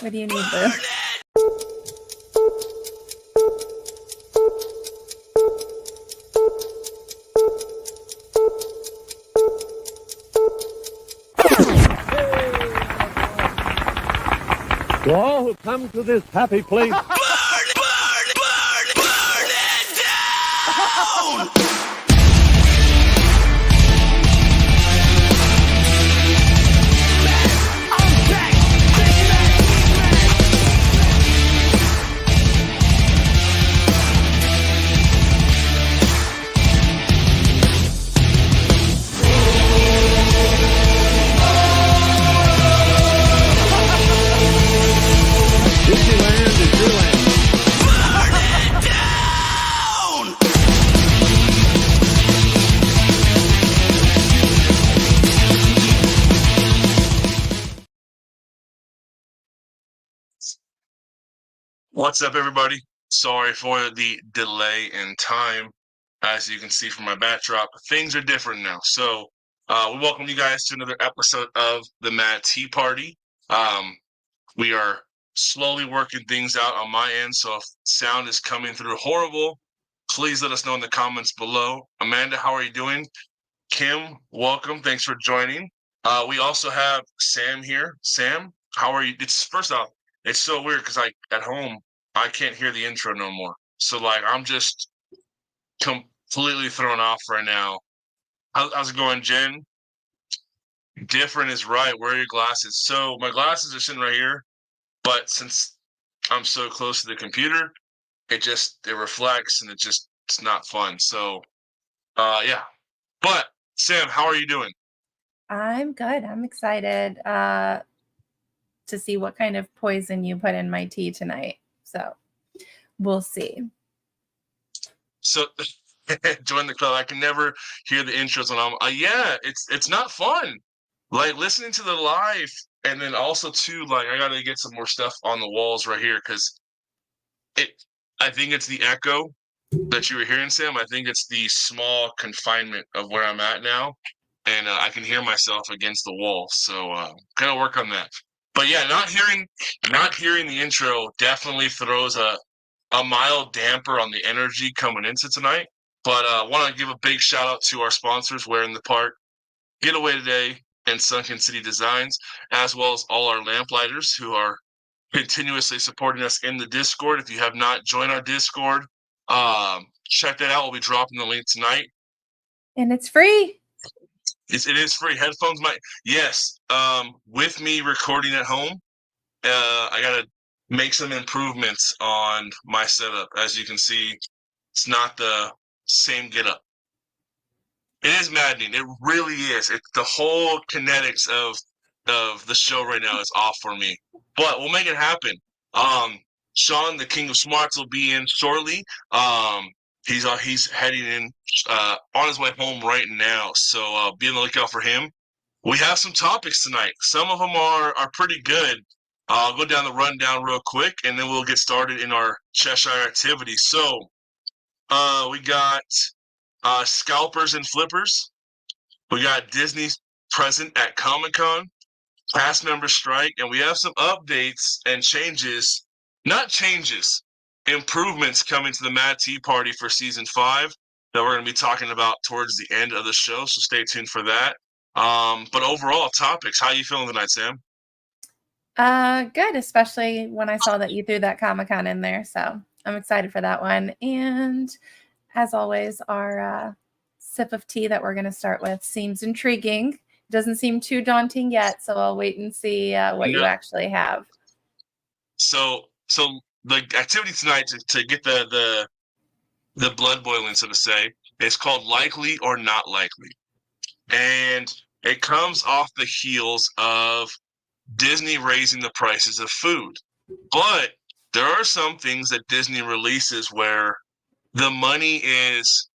What do you need, Boo? To all who come to this happy place, Burn it down! Disneyland is your land. What's up, everybody? Sorry for the delay in time. As you can see from my backdrop, things are different now. So we welcome you guys to another episode of the Mad Tea Party. We are slowly working things out on my end, so if sound is coming through horrible, please let us know in the comments below. Amanda, how are you doing? Kim, welcome. Thanks for joining. We also have Sam here. Sam, how are you? First off, it's so weird because at home I can't hear the intro no more. So I'm just completely thrown off right now. How's it going, Jen? Different is right. Where are your glasses? So my glasses are sitting right here, but since I'm so close to the computer, it reflects and it's not fun. So yeah. But Sam, how are you doing? I'm good. I'm excited to see what kind of poison you put in my tea tonight. So we'll see. So join the club. I can never hear the intros when yeah, it's not fun. Like listening to the live, and then also too, I gotta get some more stuff on the walls right here because I think it's the echo that you were hearing, Sam. I think it's the small confinement of where I'm at now, and I can hear myself against the wall. So gonna work on that. But yeah, not hearing the intro definitely throws a mild damper on the energy coming into tonight. But I want to give a big shout out to our sponsors, Where in the Park, Getaway Today, and Sunken City Designs, as well as all our lamplighters who are continuously supporting us in the Discord. If you have not joined our Discord, check that out. We'll be dropping the link tonight. And it's free. It is free. Headphones yes. With me recording at home, I gotta make some improvements on my setup. As you can see, it's not the same getup. It is maddening. It really is. The whole kinetics of the show right now is off for me. But we'll make it happen. Sean, the King of Smarts, will be in shortly. He's heading in on his way home right now. So be on the lookout for him. We have some topics tonight. Some of them are pretty good. I'll go down the rundown real quick, and then we'll get started in our Cheshire activity. So we got scalpers and flippers. We got Disney's present at Comic-Con, cast member strike, and we have some updates and improvements coming to the Mad Tea Party for Season 5 that we're going to be talking about towards the end of the show, so stay tuned for that. But overall, topics, how are you feeling tonight, Sam? Good, especially when I saw that you threw that Comic-Con in there. So I'm excited for that one. And as always, our sip of tea that we're going to start with seems intriguing. It doesn't seem too daunting yet, so I'll wait and see what you actually have. So the activity tonight to get the blood boiling, so to say, is called Likely or Not Likely. And it comes off the heels of Disney raising the prices of food. But there are some things that Disney releases where the money is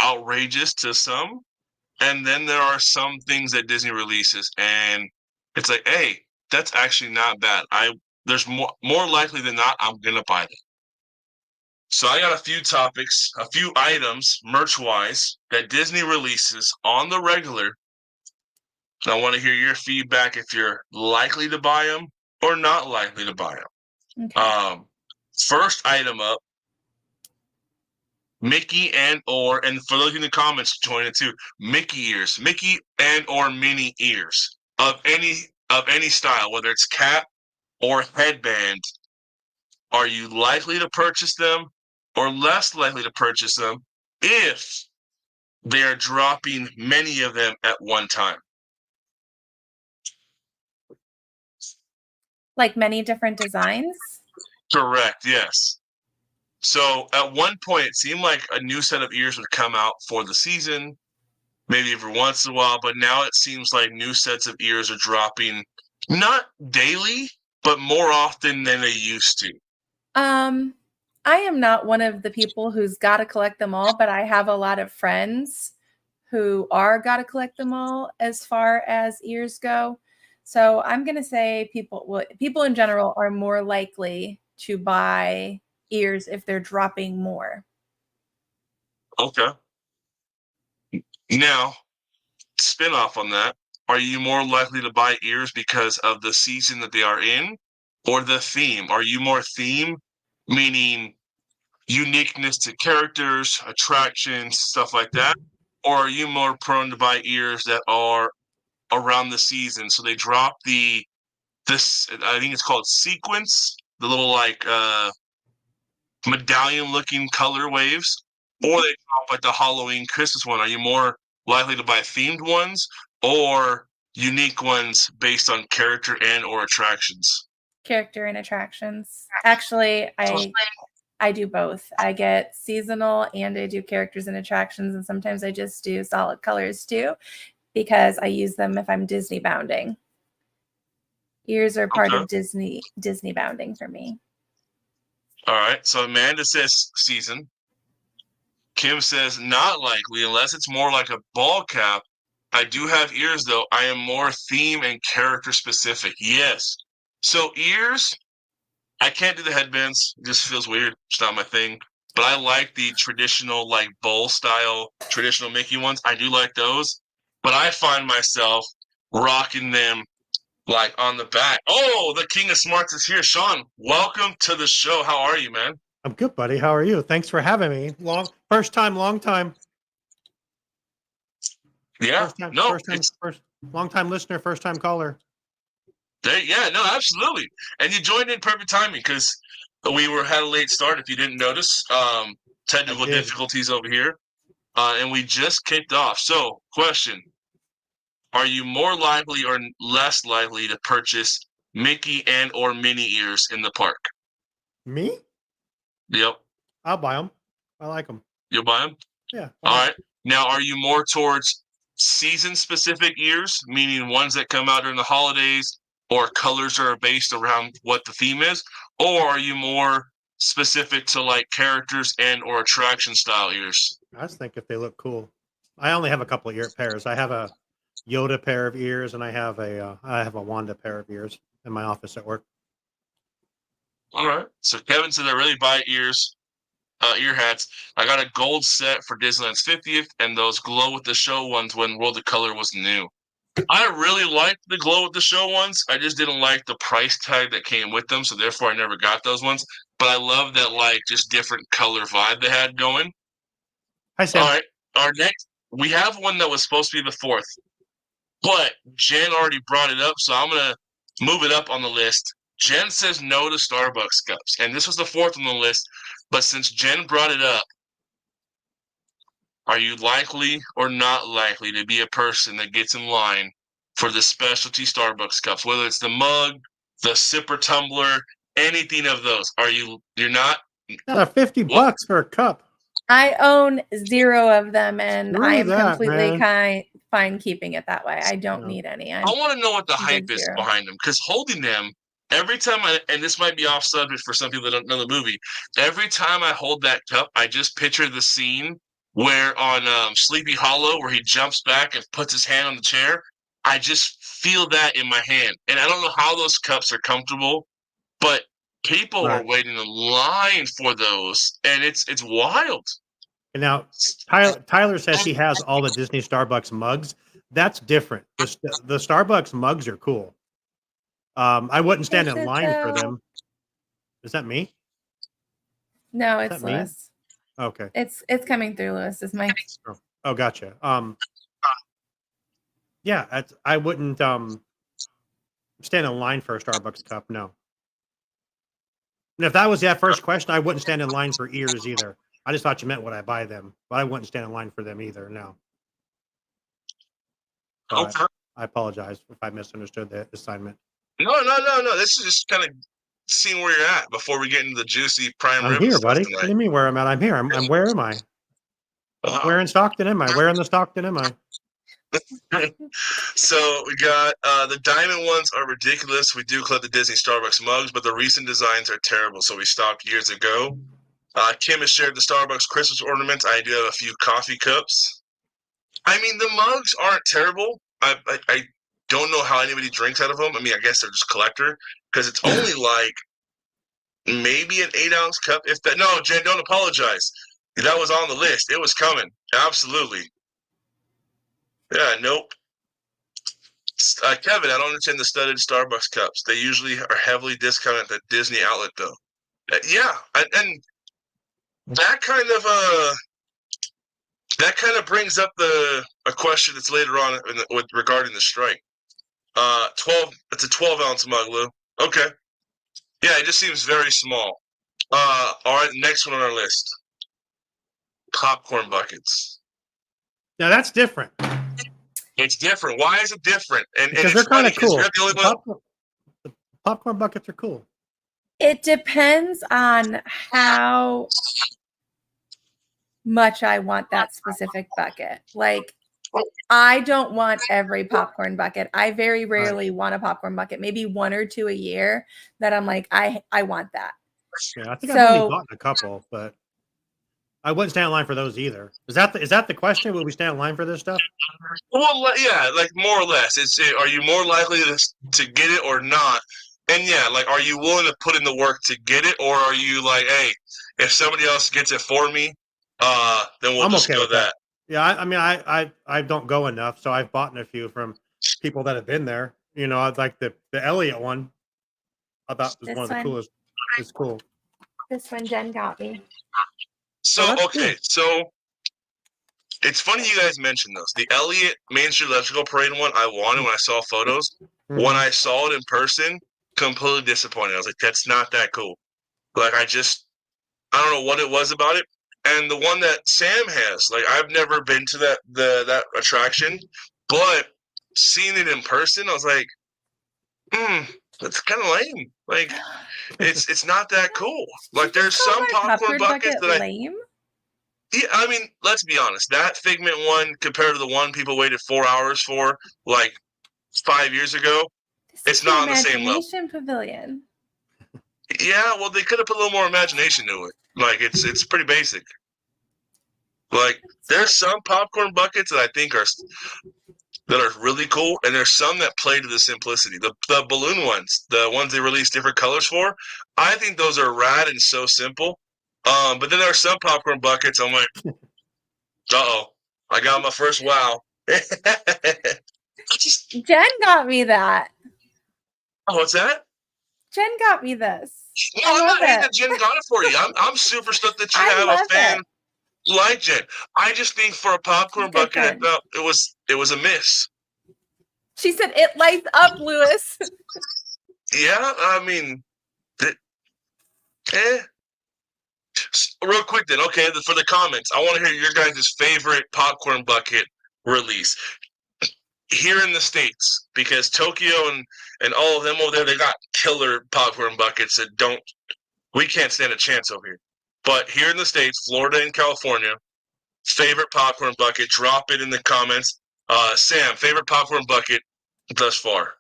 outrageous to some, and then there are some things that Disney releases and it's like, hey, that's actually not bad. There's more likely than not I'm gonna buy them. So I got a few topics, a few items merch wise that Disney releases on the regular. I want to hear your feedback if you're likely to buy them or not likely to buy them. Okay. First item up, Mickey and for those in the comments, join it too. Mickey ears, Mickey and or Minnie ears of any style, whether it's cap or headband. Are you likely to purchase them or less likely to purchase them if they are dropping many of them at one time? Like many different designs? Correct, yes. So at one point, it seemed like a new set of ears would come out for the season, maybe every once in a while, but now it seems like new sets of ears are dropping not daily, but more often than they used to. I am not one of the people who's got to collect them all, but I have a lot of friends who are got to collect them all as far as ears go. So I'm going to say people in general are more likely to buy ears if they're dropping more. Okay. Now, spin off on that. Are you more likely to buy ears because of the season that they are in or the theme? Are you more theme, meaning uniqueness to characters, attractions, stuff like that? Or are you more prone to buy ears that are around the season? So they drop this I think it's called sequence, the little like medallion looking color waves, or they drop like the Halloween Christmas one. Are you more likely to buy themed ones or unique ones based on character and or attractions? Character and attractions. Actually, I do both. I get seasonal and I do characters and attractions, and sometimes I just do solid colors too, because I use them if I'm Disney bounding. Ears are part Okay. of Disney bounding for me. All right. So Amanda says season. Kim says not likely unless it's more like a ball cap. I do have ears though. I am more theme and character specific. Yes. So ears, I can't do the headbands. It just feels weird. It's not my thing. But I like the traditional, like bowl style, traditional Mickey ones. I do like those. But I find myself rocking them like on the back. Oh, the King of Smarts is here. Sean, welcome to the show. How are you, man? I'm good, buddy. How are you? Thanks for having me. First time, long time. Yeah. Long time listener, first time caller. Yeah, no, absolutely. And you joined in perfect timing because we had a late start. If you didn't notice, technical difficulties over here, and we just kicked off. So, question: are you more likely or less likely to purchase Mickey and or Minnie ears in the park? Me? Yep. I'll buy them. I like them. You'll buy them? Yeah. All right. Now, are you more towards season-specific ears, meaning ones that come out during the holidays, or colors are based around what the theme is, or are you more specific to like characters and or attraction style ears? I just think if they look cool. I only have a couple of ear pairs. I have a Yoda pair of ears, and I have a Wanda pair of ears in my office at work. All right. So Kevin said I really buy ears, ear hats. I got a gold set for Disneyland's 50th, and those glow with the show ones when World of Color was new. I really liked the glow with the show ones. I just didn't like the price tag that came with them, so therefore I never got those ones. But I love that like just different color vibe they had going. Hi, Sam. All right. Our next, we have one that was supposed to be the 4th, but Jen already brought it up, so I'm gonna move it up on the list. Jen says no to Starbucks cups, and this was the 4th on the list. But since Jen brought it up, are you likely or not likely to be a person that gets in line for the specialty Starbucks cups, whether it's the mug, the sipper tumbler, anything of those? You're not? $50 for a cup. I own 0 of them, and I am completely man. fine keeping it that way. I don't need any. I want to know what the hype is 0. behind them, because holding them, every time and this might be off subject for some people that don't know the movie, every time I hold that cup, I just picture the scene where on Sleepy Hollow, where he jumps back and puts his hand on the chair. I just feel that in my hand. And I don't know how those cups are comfortable, but people are waiting in line for those, and it's wild. And now Tyler says he has all the Disney Starbucks mugs. That's different. The Starbucks mugs are cool. I wouldn't stand Is in it line for though? them. Is that me? No, Is it's that me? Lewis. Okay. It's coming through Lewis. Is Mike? Oh, gotcha. Yeah, I wouldn't stand in line for a Starbucks cup. No. And if that was that first question, I wouldn't stand in line for ears either. I just thought you meant would I buy them, but I wouldn't stand in line for them either. No. So Okay. I apologize if I misunderstood the assignment. No. This is just kind of seeing where you're at before we get into the juicy prime I'm rib here, stuff buddy. What do tonight. you mean where I'm at? I'm here. I'm where am I? Where in Stockton am I? Where in the Stockton am I? So we got the diamond ones are ridiculous. We do collect the Disney Starbucks mugs, but the recent designs are terrible. So we stopped years ago. Kim has shared the Starbucks Christmas ornaments. I do have a few coffee cups. I mean, the mugs aren't terrible. I don't know how anybody drinks out of them. I mean, I guess they're just collector because it's only like maybe an 8-ounce cup. If that, no, Jen, don't apologize. That was on the list. It was coming. Absolutely. Yeah, nope. Kevin, I don't understand the studded Starbucks cups. They usually are heavily discounted at the Disney outlet, though. Yeah, and that kind of brings up a question that's later on with regarding the strike. 12. It's a 12-ounce mug, Lou. Okay. Yeah, it just seems very small. All right, next one on our list. Popcorn buckets. Now that's different It's different. Why is it different? And because it's they're kind funny of because cool. you're the only one. The popcorn buckets are cool. It depends on how much I want that specific bucket. Like, I don't want every popcorn bucket. I very rarely want a popcorn bucket, maybe 1 or 2 a year that I'm like, I want that. Yeah, I think I've only So bought a couple, but I wouldn't stand in line for those either. Is that the question? Will we stand in line for this stuff? Well, yeah, like more or less. Are you more likely to get it or not? And yeah, like, are you willing to put in the work to get it, or are you like, hey, if somebody else gets it for me, then we'll I'm just okay go with that. Yeah, I mean, I don't go enough, so I've bought a few from people that have been there. You know, I'd like the Elliott one. I thought was this one of the one, coolest. It's cool. this one Jen got me. So that's okay, cool. so it's funny you guys mentioned those. The Elliott Main Street Electrical Parade one I wanted when I saw photos. When Mhm. I saw it in person, completely disappointed. I was like, that's not that cool. Like, I don't know what it was about it. And the one that Sam has, like, I've never been to that attraction, but seeing it in person, I was like, that's kind of lame. Like, it's not that cool. Like, Did you there's just call some my popcorn buckets that lame? yeah, I mean, let's be honest. That Figment one compared to the one people waited 4 hours for, like 5 years ago, This it's is the not on the same level. Imagination Pavilion. Yeah, well, they could have put a little more imagination to it. Like, it's pretty basic. Like, there's some popcorn buckets that I think are really cool, and there's some that play to the simplicity. The balloon ones, the ones they release different colors for, I think those are rad and so simple. But then there are some popcorn buckets. I'm like, I got my first wow. Jen got me that. Oh, what's that? Jen got me this. No, I I'm love not hating it. that Jen got it for you. I'm super stoked that you I have love a fan it. like Jen. I just think for a popcorn Good bucket, I friend. felt it was a miss. She said it lights up, Lewis. Yeah, I mean, eh. Real quick then, okay, for the comments, I want to hear your guys' favorite popcorn bucket release here in the States, because Tokyo and all of them over there, they got killer popcorn buckets that we can't stand a chance over here. But here in the States, Florida and California, favorite popcorn bucket, drop it in the comments. Sam, favorite popcorn bucket thus far?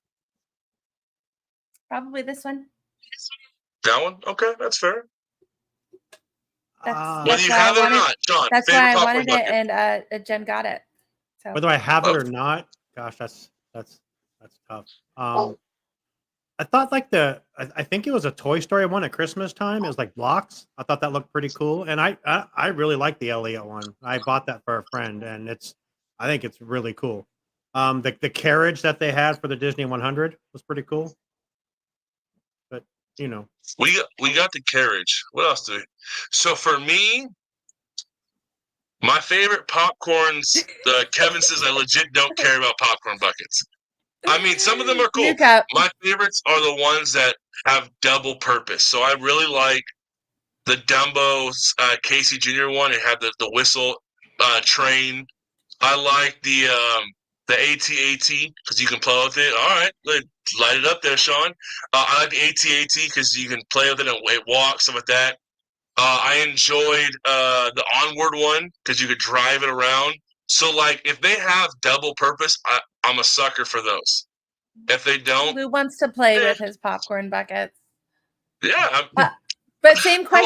Probably this one. That one? Okay, that's fair. Whether you why have I it or wanted. not, John, That's favorite why I popcorn wanted bucket. it, and Jen got it. So Whether I have it or not, gosh, that's tough. I thought like I think it was a Toy Story one at Christmas time. It was like blocks. I thought that looked pretty cool, and I really like the Elliott one. I bought that for a friend, and I think it's really cool. The carriage that they had for the Disney 100 was pretty cool. you know. We got the carriage. What else do we? So for me, my favorite popcorns. Kevin says I legit don't care about popcorn buckets. I mean, some of them are cool. New cup. My favorites are the ones that have double purpose. So I really like the Dumbo Casey Jr. one. It had the whistle train. I like the AT-AT because you can play with it. All right, light it up there, Sean. I like the AT-AT because you can play with it and it walks, stuff like that. I enjoyed the Onward one because you could drive it around. So, like, if they have double purpose, I'm a sucker for those. If they don't, Who wants to play with his popcorn buckets? yeah. But same For, like,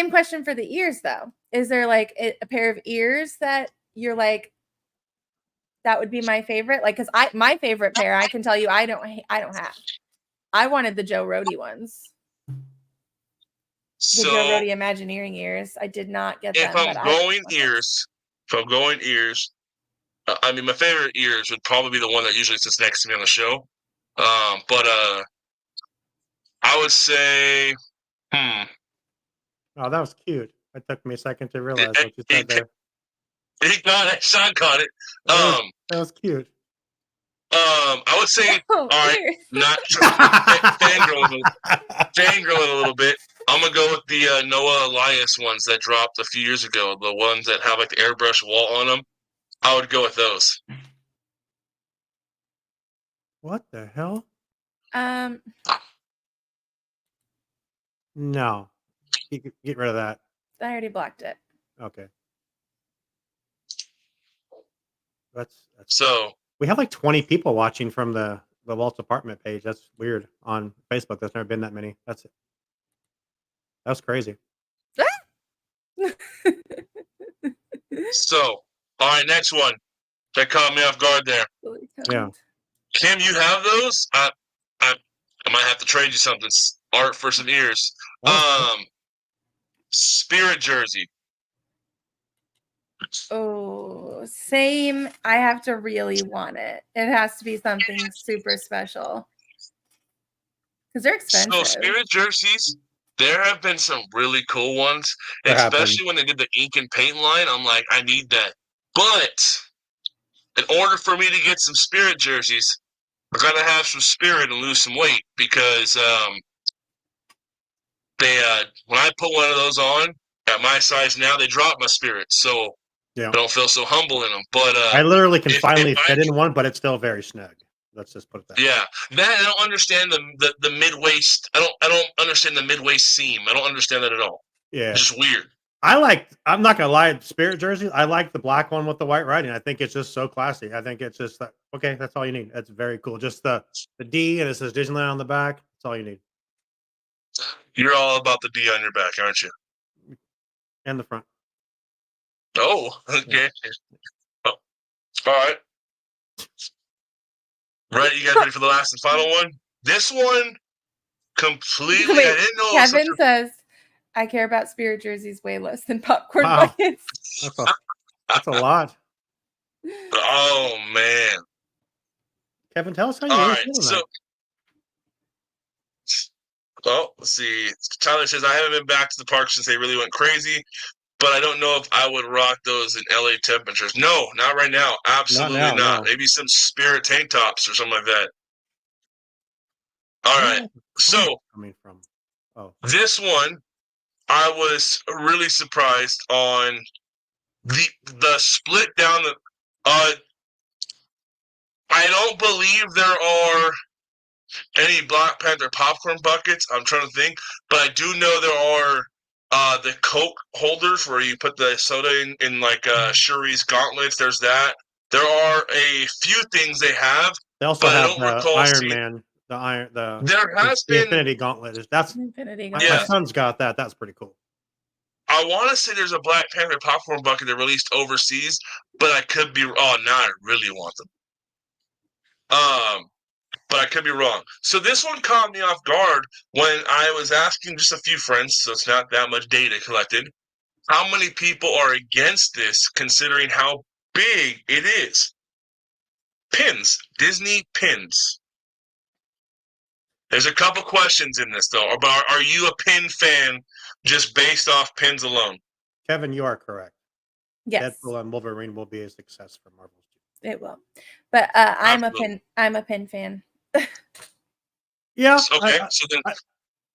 question for the ears though. Is there like a pair of ears that you're like that would be my favorite? Like, because my favorite pair, I can tell you, I don't have. I wanted the Joe Rohde ones. The So, Joe Rohde Imagineering ears. I did not get them. if I'm going ears, I mean, my favorite ears would probably be the one that usually sits next to me on the show. But I would say, Oh, that was cute. It took me a second to realize what you said there. He got it. Sean caught it. That was cute. I would say, Oh, all right, ears. not fangirling a little bit. I'm gonna go with the Noah Elias ones that dropped a few years ago. The ones that have like the airbrush wall on them. I would go with those. What the hell? I No. Get rid of that. already blocked it. Okay. That's So we have like 20 people watching from the Walt's apartment page. That's weird on Facebook. There's never been that many. That's crazy. all right, next one. That caught me off guard there. Yeah. Kim, you have those? I might have to trade you something. Art for some ears. Spirit jersey. Oh, same. I have to really want it. It has to be something super special because they're expensive. So Spirit jerseys, there have been some really cool ones, especially when they did the ink and paint line. I'm like, I need that. But in order for me to get some Spirit jerseys, I gotta have some spirit and lose some weight because when I put one of those on at my size now, they drop my spirit, so yeah. I don't feel so humble in them. But I literally can finally fit in one, but it's still very snug. Let's just put it that way. Yeah, that I don't understand the mid waist. I don't understand the mid waist seam. I don't understand that at all. Yeah, it's just weird. I'm not gonna lie, Spirit jersey. I like the black one with the white writing. I think it's just so classy. I think it's just okay. That's all you need. That's very cool. Just the D and it says Disneyland on the back. That's all you need. You're all about the D on your back, aren't you? And the front. Oh, okay. Oh, all right. Right, you guys ready for the last and final one? This one completely. Wait, I didn't know. Kevin says, "I care about Spirit jerseys way less than popcorn buckets." That's a lot. Oh man, Kevin, tell us how you. All right, so. Well, let's see. Tyler says I haven't been back to the park since they really went crazy, but I don't know if I would rock those in LA temperatures. No, not right now. Absolutely not. No. Maybe some Spirit tank tops or something like that. All right. So coming from this one, I was really surprised on the split down the. I don't believe there are any Black Panther popcorn buckets. I'm trying to think, but I do know there are the Coke holders where you put the soda in like Shuri's gauntlets. There's that. There are a few things they have. They also have the Iron Man. The there has been Infinity Gauntlet. That's Infinity my Gauntlet. son's got that. That's pretty cool. I want to say there's a Black Panther popcorn bucket that released overseas, but I could be. Oh, now I really want them. But I could be wrong. So this one caught me off guard when I was asking just a few friends, so it's not that much data collected, how many people are against this considering how big it is. Pins. Disney pins. There's a couple questions in this though. About are you a pin fan just based off pins alone? Kevin, you are correct. Yes, Deadpool and Wolverine will be a success for Marvel Studios. it will. But I'm Absolutely. a pin fan. Yeah, Okay, so then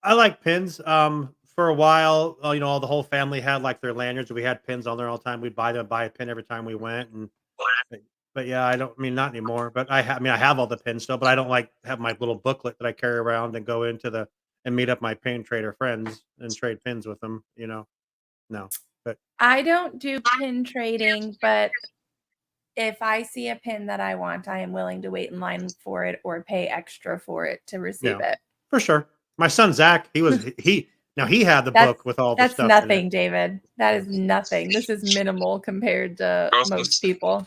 I like pins. For a while, the whole family had like their lanyards. We had pins on there all the time. We'd buy a pin every time we went. But yeah, not anymore. But I have all the pins still. But I don't like have my little booklet that I carry around and go into and meet up my pin trader friends and trade pins with them. No. But I don't do pin trading, but if I see a pin that I want, I am willing to wait in line for it or pay extra for it to receive Yeah. it. for sure, my son Zach, he had the That's- book with all the That's stuff. nothing, In it. David. That is nothing. This is minimal compared to most people.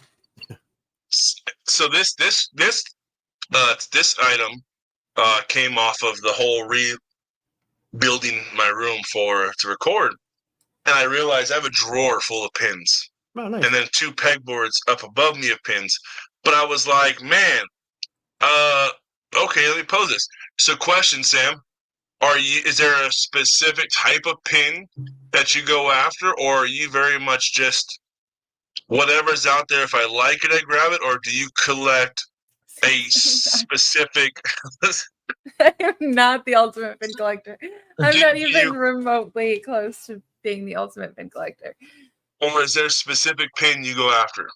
so this item came off of the whole rebuilding my room to record, and I realized I have a drawer full of pins. Oh, nice. And then 2 pegboards up above me of pins. But I was like, man, okay, let me pose this. So question, Sam, is there a specific type of pin that you go after, or are you very much just whatever's out there, if I like it, I grab it, or do you collect a specific I am not the ultimate pin collector. I'm Do not even you- remotely close to being the ultimate pin collector. or is there a specific pin you go after?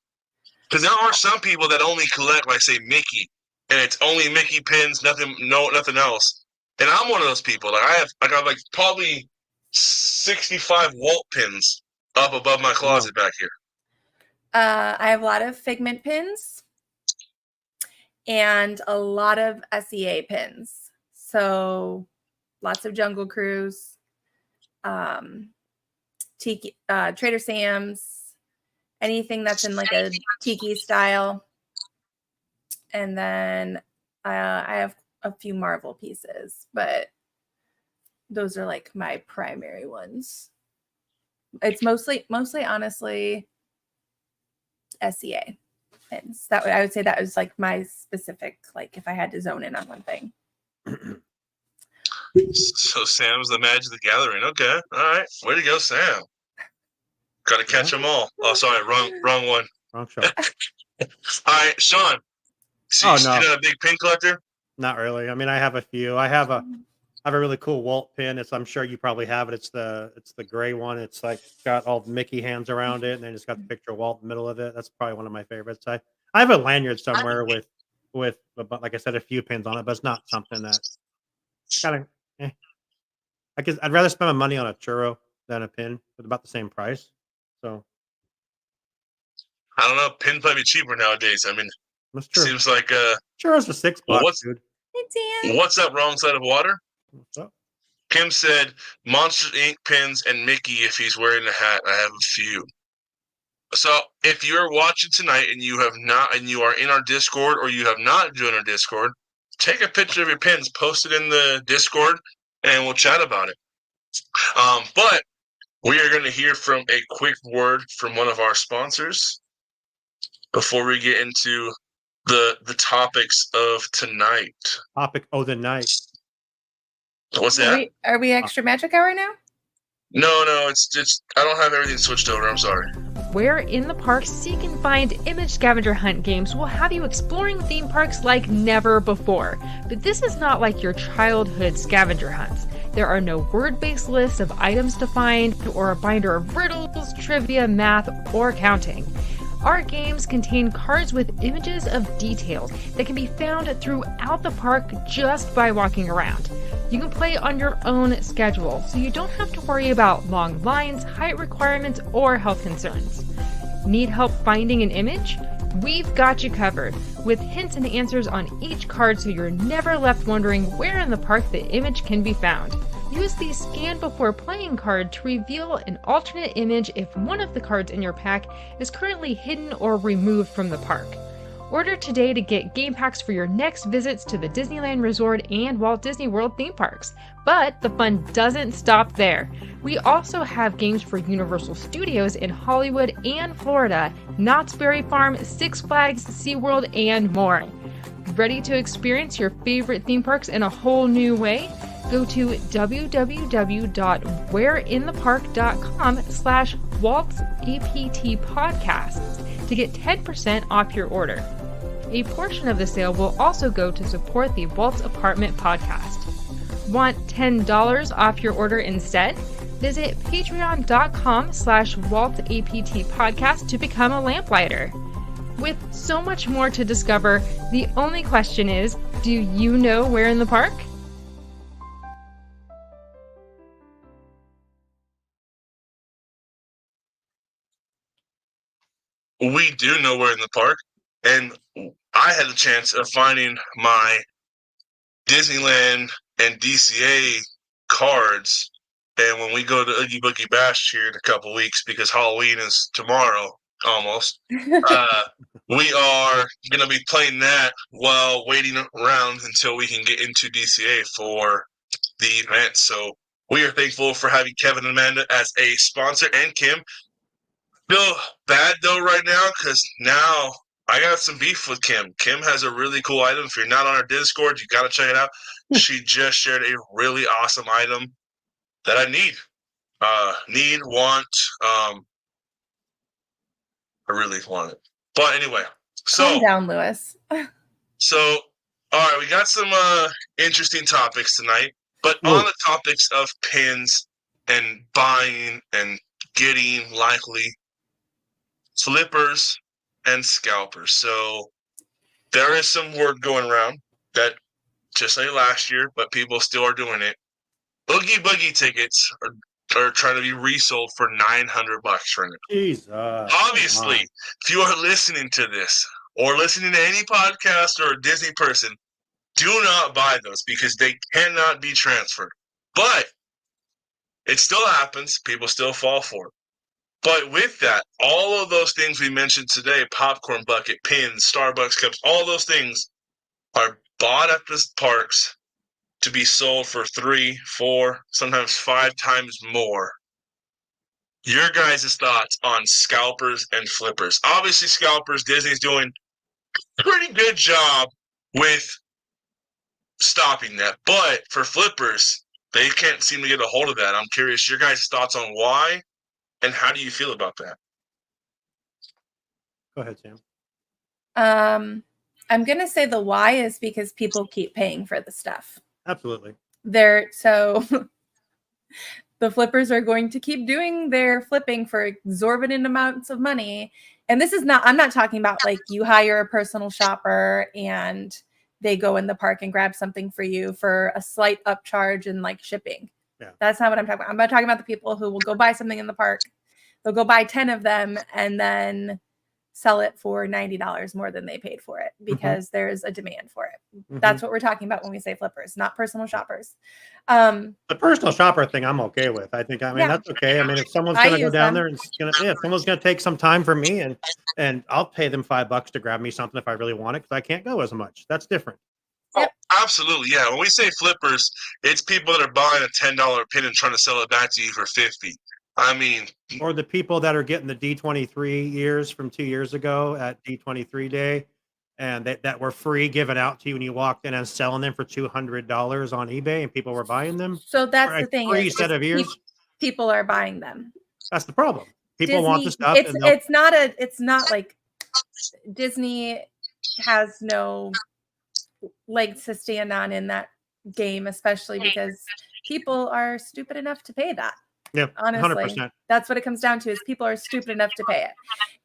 Because there are some people that only collect, like say Mickey, and it's only Mickey pins, nothing else. And I'm one of those people. Like I got like probably 65 Walt pins up above my closet back here. I have a lot of Figment pins and a lot of SEA pins. So lots of Jungle Cruise, Tiki, Trader Sam's, anything that's in like a tiki style. And then I have a few Marvel pieces, but those are like my primary ones. It's mostly honestly SEA pins. I would say that was like my specific, like if I had to zone in on one thing. So Sam's the Magic the Gathering. Okay, all right. Way to go, Sam. Got to catch them all. Oh, sorry, wrong one. Wrong show. All right, Sean. So Oh, no. you're not a big pin collector? Not really. I mean, I have a few. I have a really cool Walt pin. I'm sure you probably have it. It's the gray one. It's like got all the Mickey hands around it, and then it's got the picture of Walt in the middle of it. That's probably one of my favorites. I have a lanyard somewhere with like I said, a few pins on it, but it's not something that kind of. I'd rather spend my money on a churro than a pin with about the same price. So I don't know. Pins might be cheaper nowadays. I mean, that's true. seems like Churros are $6, what's- dude. Hey, Dan. what's that wrong side of water? What's up? Kim said Monster Inc. pins and Mickey if he's wearing a hat. I have a few. So if you're watching tonight and you are in our Discord or you have not joined our Discord, take a picture of your pins, post it in the Discord, and we'll chat about it. But we are going to hear from a quick word from one of our sponsors before we get into the topics of tonight. Topic of the night. What's that? Are we extra magic hour now? No, it's just I don't have everything switched over. I'm sorry. Where in the parks Seek and Find Image Scavenger Hunt games will have you exploring theme parks like never before. But this is not like your childhood scavenger hunts. There are no word-based lists of items to find or a binder of riddles, trivia, math, or counting. Our games contain cards with images of details that can be found throughout the park just by walking around. You can play on your own schedule, so you don't have to worry about long lines, height requirements, or health concerns. Need help finding an image? We've got you covered, with hints and answers on each card so you're never left wondering where in the park the image can be found. Use the Scan Before Playing card to reveal an alternate image if one of the cards in your pack is currently hidden or removed from the park. Order today to get game packs for your next visits to the Disneyland Resort and Walt Disney World theme parks. But the fun doesn't stop there. We also have games for Universal Studios in Hollywood and Florida, Knott's Berry Farm, Six Flags, SeaWorld, and more. Ready to experience your favorite theme parks in a whole new way? Go to www.whereinthepark.com/WaltzAPT podcasts to get 10% off your order. A portion of the sale will also go to support the Waltz Apartment podcast. Want $10 off your order instead? Visit patreon.com/WaltzAPT podcast to become a lamplighter. With so much more to discover, the only question is, do you know where in the park? We do know we're in the park, and I had the chance of finding my Disneyland and DCA cards. And when we go to Oogie Boogie Bash here in a couple weeks, because Halloween is tomorrow almost, we are going to be playing that while waiting around until we can get into DCA for the event. So we are thankful for having Kevin and Amanda as a sponsor, and Kim. Feel bad though right now because now I got some beef with Kim. Kim has a really cool item. If you're not on our Discord, you got to check it out. She just shared a really awesome item that I want. I really want it. But anyway, Calm down, Lewis. So all right, we got some interesting topics tonight. But Ooh. on the topics of pins and buying and getting likely flippers and scalpers. So there is some word going around that just like last year, but people still are doing it. Oogie Boogie tickets are trying to be resold for $900 right now. Jesus. Obviously, if you are listening to this or listening to any podcast or a Disney person, do not buy those because they cannot be transferred. But it still happens. People still fall for it. But with that, all of those things we mentioned today, popcorn bucket, pins, Starbucks cups, all those things are bought at the parks to be sold for 3, 4, sometimes 5 times more. Your guys' thoughts on scalpers and flippers. Obviously, scalpers, Disney's doing a pretty good job with stopping that. But for flippers, they can't seem to get a hold of that. I'm curious your guys' thoughts on why and how do you feel about that? Go ahead, Sam. I'm going to say the why is because people keep paying for the stuff. Absolutely. So the flippers are going to keep doing their flipping for exorbitant amounts of money. And this is not, I'm not talking about like you hire a personal shopper and they go in the park and grab something for you for a slight upcharge and like shipping. Yeah. That's not what I'm talking about. I'm not talking about the people who will go buy something in the park. They'll go buy 10 of them and then sell it for $90 more than they paid for it because there's a demand for it. That's what we're talking about when we say flippers, not personal shoppers. The personal shopper thing I'm okay with. I mean, that's okay. I mean, if someone's going to go down there and if someone's going to take some time from me and I'll pay them $5 to grab me something if I really want it because I can't go as much. That's different. Yep. Oh, absolutely. Yeah. When we say flippers, it's people that are buying a $10 pin and trying to sell it back to you for $50. I mean, or the people that are getting the D23 years from 2 years ago at D23 day and that were free given out to you when you walked in and selling them for $200 on eBay and people were buying them. So that's the thing. Free set of years. People are buying them. That's the problem. People want the stuff. It's not like Disney has no legs to stand on in that game, especially because people are stupid enough to pay that. Yeah, honestly, 100%. That's what it comes down to is people are stupid enough to pay it.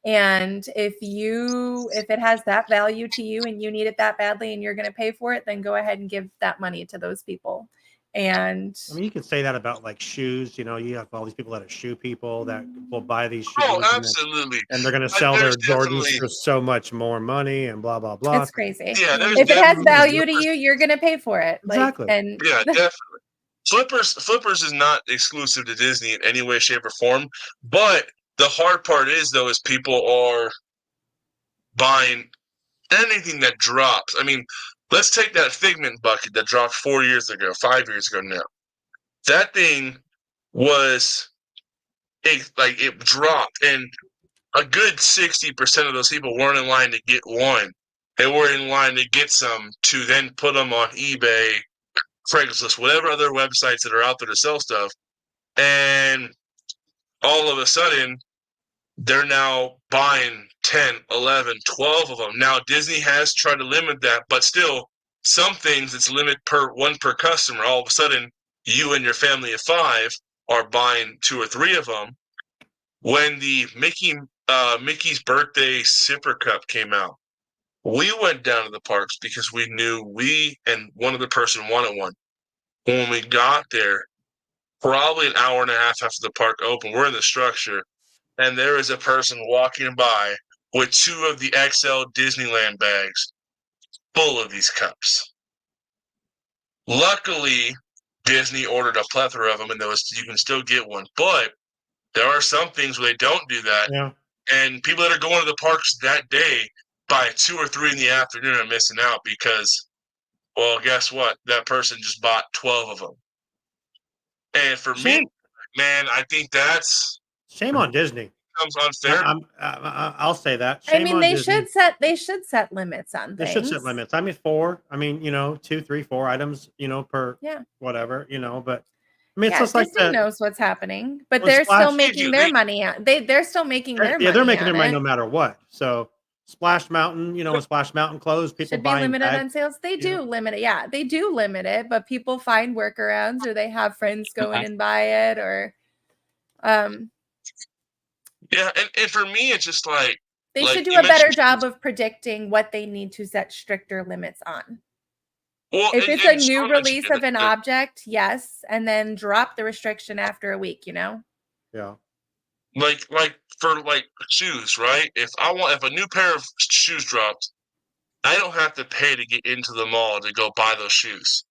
And if it has that value to you and you need it that badly and you're going to pay for it, then go ahead and give that money to those people. And I mean, you could say that about like shoes. You know, you have all these people that are shoe people that will buy these shoes. Oh, absolutely. And they're going to sell their Jordans for so much more money and blah, blah, blah. It's crazy. Yeah, if it has value to you, you're going to pay for it. Exactly. And yeah, definitely. Flippers is not exclusive to Disney in any way, shape, or form. But the hard part is people are buying anything that drops. I mean, let's take that Figment bucket that dropped 4 years ago, 5 years ago now. That thing was it dropped, and a good 60% of those people weren't in line to get one. they were in line to get some to then put them on eBay, Craigslist, whatever other websites that are out there to sell stuff. And all of a sudden, they're now buying 10, 11, 12 of them. Now, Disney has tried to limit that, but still, some things it's limit one per customer. All of a sudden, you and your family of 5 are buying 2 or 3 of them. When the Mickey's birthday sipper cup came out, we went down to the parks because we knew we and one other person wanted one. When we got there, probably an hour and a half after the park opened, we're in the structure, and there is a person walking by with 2 of the XL Disneyland bags full of these cups. Luckily, Disney ordered a plethora of them, and you can still get one. But there are some things where they don't do that, Yeah. and people that are going to the parks that day by 2 or 3 in the afternoon are missing out because, well, guess what? That person just bought 12 of them. And for me, man, I think that's Shame on Disney. comes unfair. I'll say that. I Shame mean, on they Disney. should set limits on They things. should set limits. I mean, 4. I mean, 2, 3, 4 items, per whatever, But I mean, it's Yeah, just like Disney the, knows what's happening, but Well, they're still Splash- making their money out. They're still making their money. they're making their on money it. no matter what. So Splash Mountain, when Splash Mountain closed, people Should be buying limited bags. on sales. They do know. limit it. Yeah, they do limit it, but people find workarounds, or they have friends go in and buy it, or Yeah, and for me, it's just like they like should do you a better mentioned- job of predicting what they need to set stricter limits on. well, If and- it's and a new Sean mentioned release it, of an that- object, yes, and then drop the restriction after a week. Yeah. like for like shoes, right? If a new pair of shoes drops, I don't have to pay to get into the mall to go buy those shoes.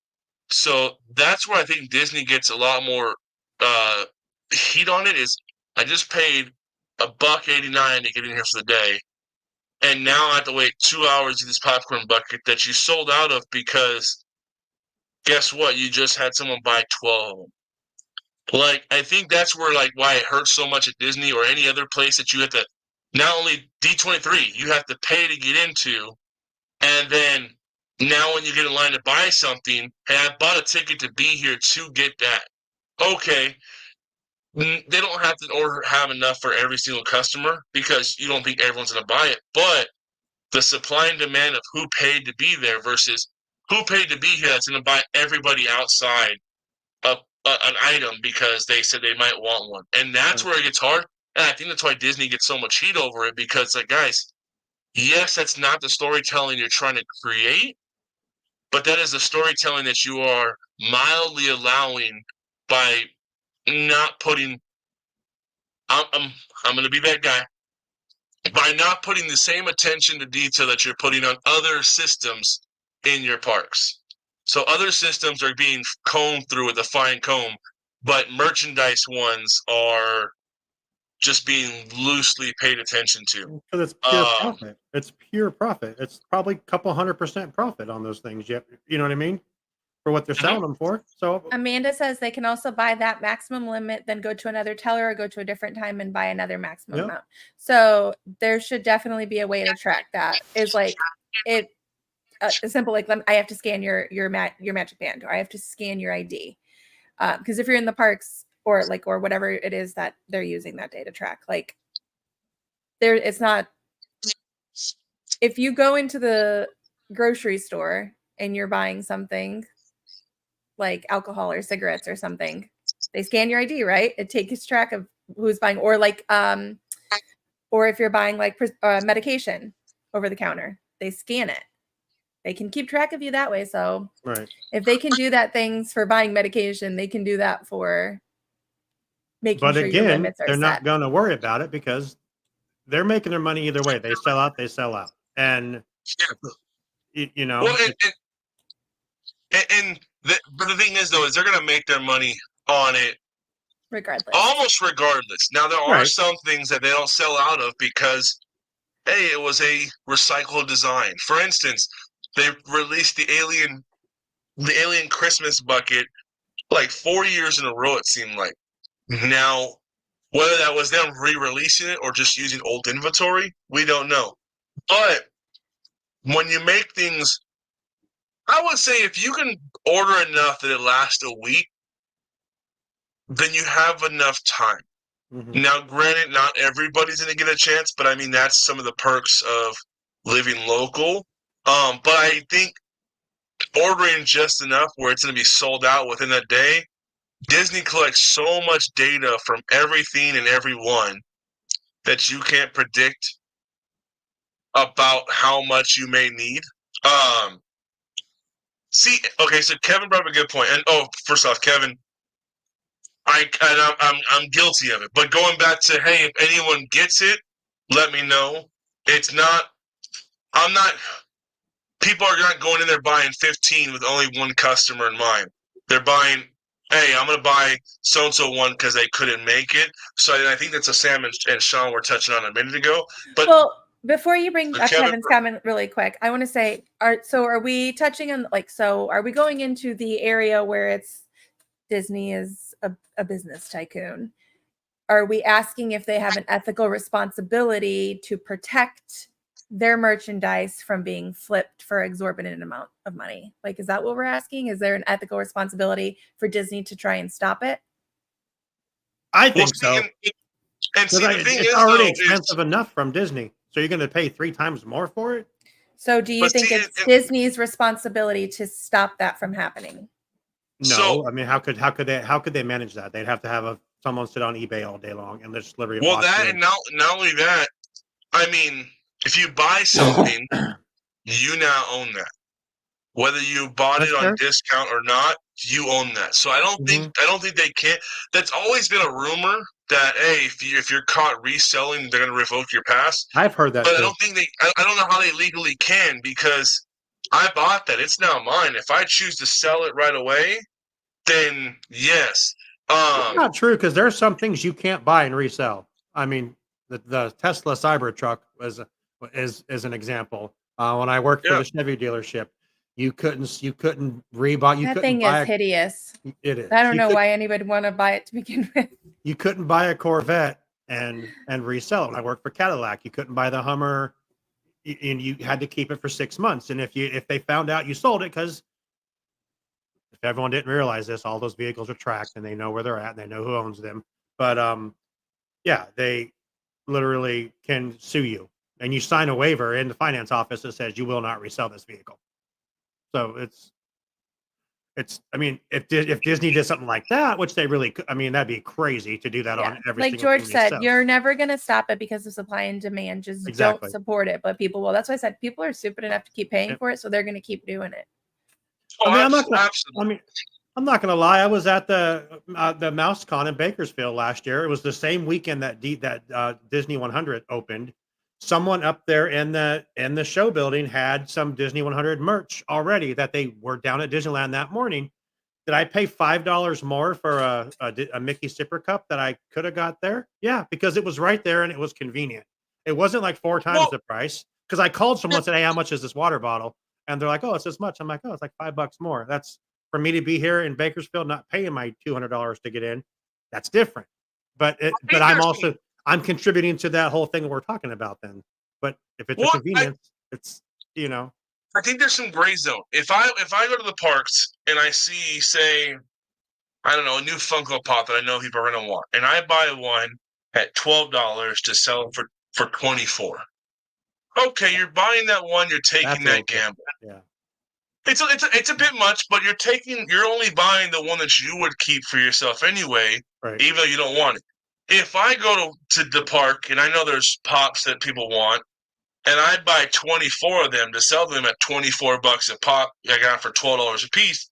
So that's where I think Disney gets a lot more heat on it. Is I just paid $1.89 to get in here for the day, and now I have to wait 2 hours in this popcorn bucket that you sold out of because guess what? You just had someone buy 12 of them. Like, I think that's where, like, why it hurts so much at Disney or any other place that you have to, not only D23, you have to pay to get into, and then now when you get in line to buy something, hey, I bought a ticket to be here to get that. Okay, they don't have to have enough for every single customer because you don't think everyone's going to buy it, but the supply and demand of who paid to be there versus who paid to be here that's going to buy everybody outside of an item because they said they might want one. And that's where it gets hard. And I think that's why Disney gets so much heat over it because, like, guys, yes, that's not the storytelling you're trying to create, but that is the storytelling that you are mildly allowing by not putting I'm going to be that guy. By not putting the same attention to detail that you're putting on other systems in your parks. So other systems are being combed through with a fine comb, but merchandise ones are just being loosely paid attention to. Because it's pure profit. It's pure profit. It's probably a couple 100% profit on those things. You know what I mean? For what they're selling them for. So Amanda says they can also buy that maximum limit, then go to another teller or go to a different time and buy another maximum Yep. amount. So there should definitely be a way to track that. Is like it simple, like I have to scan your magic band, or I have to scan your ID. Because if you're in the parks or whatever it is that they're using that day to track, like it's not. If you go into the grocery store and you're buying something like alcohol or cigarettes or something, they scan your ID, right? It takes track of who's buying, or or if you're buying like medication over the counter, they scan it. They can keep track of you that way. So right. if they can do that things for buying medication, they can do that for making But sure your again, limits are they're set. not going to worry about it because they're making their money either way. They sell out, they sell out. And you know, Well, but the thing is, though, is they're going to make their money on it regardless. almost regardless. Now, there are Right. some things that they don't sell out of because, hey, it was a recycled design. For instance, they released the Alien Christmas bucket like 4 years in a row, it seemed like. Now, whether that was them re-releasing it or just using old inventory, we don't know. But when you make things, I would say if you can order enough that it lasts a week, then you have enough time. Mhm. Now, granted, not everybody's going to get a chance, but I mean, that's some of the perks of living local. But I think ordering just enough where it's going to be sold out within a day, Disney collects so much data from everything and everyone that you can't predict about how much you may need. See, okay, so Kevin brought up a good point. And first off, Kevin, I'm guilty of it. But going back to, hey, if anyone gets it, let me know. It's not. I'm not. People are not going in there buying 15 with only one customer in mind. They're buying. Hey, I'm going to buy so and so one because they couldn't make it. So I think that's a Sam and Sean were touching on a minute ago. But well, before you bring up Kevin- Kevin's comment really quick, I want to say, are we touching on are we going into the area where it's Disney is a business tycoon? Are we asking if they have an ethical responsibility to protect their merchandise from being flipped for exorbitant amount of money? Like, is that what we're asking? Is there an ethical responsibility for Disney to try and stop it? I think so. And see, the thing It's is, already though, expensive enough from Disney. So you're going to pay 3 times more for it? So do you But think see, it's Disney's responsibility to stop that from happening? No. So- I mean, how could they manage that? They'd have to have someone sit on eBay all day long and just deliver it. well, that and not only that, I mean, if you buy something, you now own that. Whether you bought That's it on fair. discount or not, you own that. So I don't think they can't. That's always been a rumor that, hey, if you're caught reselling, they're going to revoke your pass. I've heard that But too. I don't think I don't know how they legally can, because I bought that. It's now mine. If I choose to sell it right away, then yes. It's not true, because there are some things you can't buy and resell. I mean, the Tesla Cybertruck is an example. When I worked for Yeah. the Chevy dealership, you couldn't rebuy. You That couldn't thing buy is hideous. it is. I don't You know could- why anybody would want to buy it to begin with. You couldn't buy a Corvette and resell it. When I worked for Cadillac, you couldn't buy the Hummer, and you had to keep it for 6 months. And if they found out you sold it, because if everyone didn't realize this, all those vehicles are tracked and they know where they're at and they know who owns them. But yeah, they literally can sue you, and you sign a waiver in the finance office that says you will not resell this vehicle. So it's. I mean, if Disney did something like that, which they really could, I mean, that'd be crazy to do that on every Like single George thing they said, sell. you're never going to stop it because of supply and demand. Just Exactly. don't support it. But people will. That's why I said people are stupid enough to keep paying Yep. for it, so they're going to keep doing it. Oh, I mean, I'm not gonna- absolutely. I'm not going to lie. I was at the MouseCon in Bakersfield last year. It was the same weekend that Disney 100 opened. Someone up there in the show building had some Disney 100 merch already that they were down at Disneyland that morning. Did I pay $5 more for a Mickey Sipper cup that I could have got there? Yeah, because it was right there and it was convenient. It wasn't like 4 times the price. Because I called someone and said, "Hey, how much is this water bottle?" And they're like, "Oh, it's this much." I'm like, "Oh, it's like $5 more." That's for me to be here in Bakersfield, not paying my $200 to get in. That's different. But I'm contributing to that whole thing we're talking about then. But if it's a convenience, it's I think there's some gray zone. If I go to the parks and I see, say, I don't know, a new Funko Pop that I know people are gonna want, and I buy one at $12 to sell for $24. Okay, you're buying that one. You're taking That's that okay. gamble. Yeah. It's a bit much, but you're only buying the one that you would keep for yourself anyway, Right. even though you don't want it. If I go to the park and I know there's pops that people want, and I buy 24 of them to sell them at $24 a pop, I got for $12 a piece.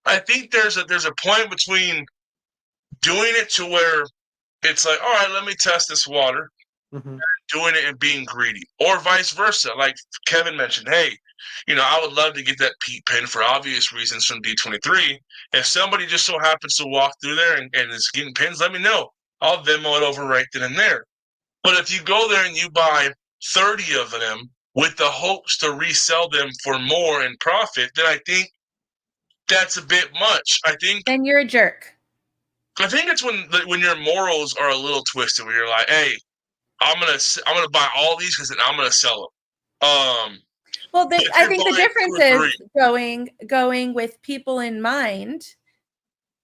I think there's a point between doing it to where it's like, all right, let me test this water, Mhm. doing it and being greedy, or vice versa. Like Kevin mentioned, hey, I would love to get that Pete pin for obvious reasons from D23. If somebody just so happens to walk through there and is getting pins, let me know. I'll Venmo it over right then and there. But if you go there and you buy 30 of them with the hopes to resell them for more in profit, then I think that's a bit much. Then you're a jerk. I think it's when your morals are a little twisted, where you're like, hey, I'm gonna buy all these because then I'm gonna sell them. Well, If I you're think the buying difference 2 or is going with people in mind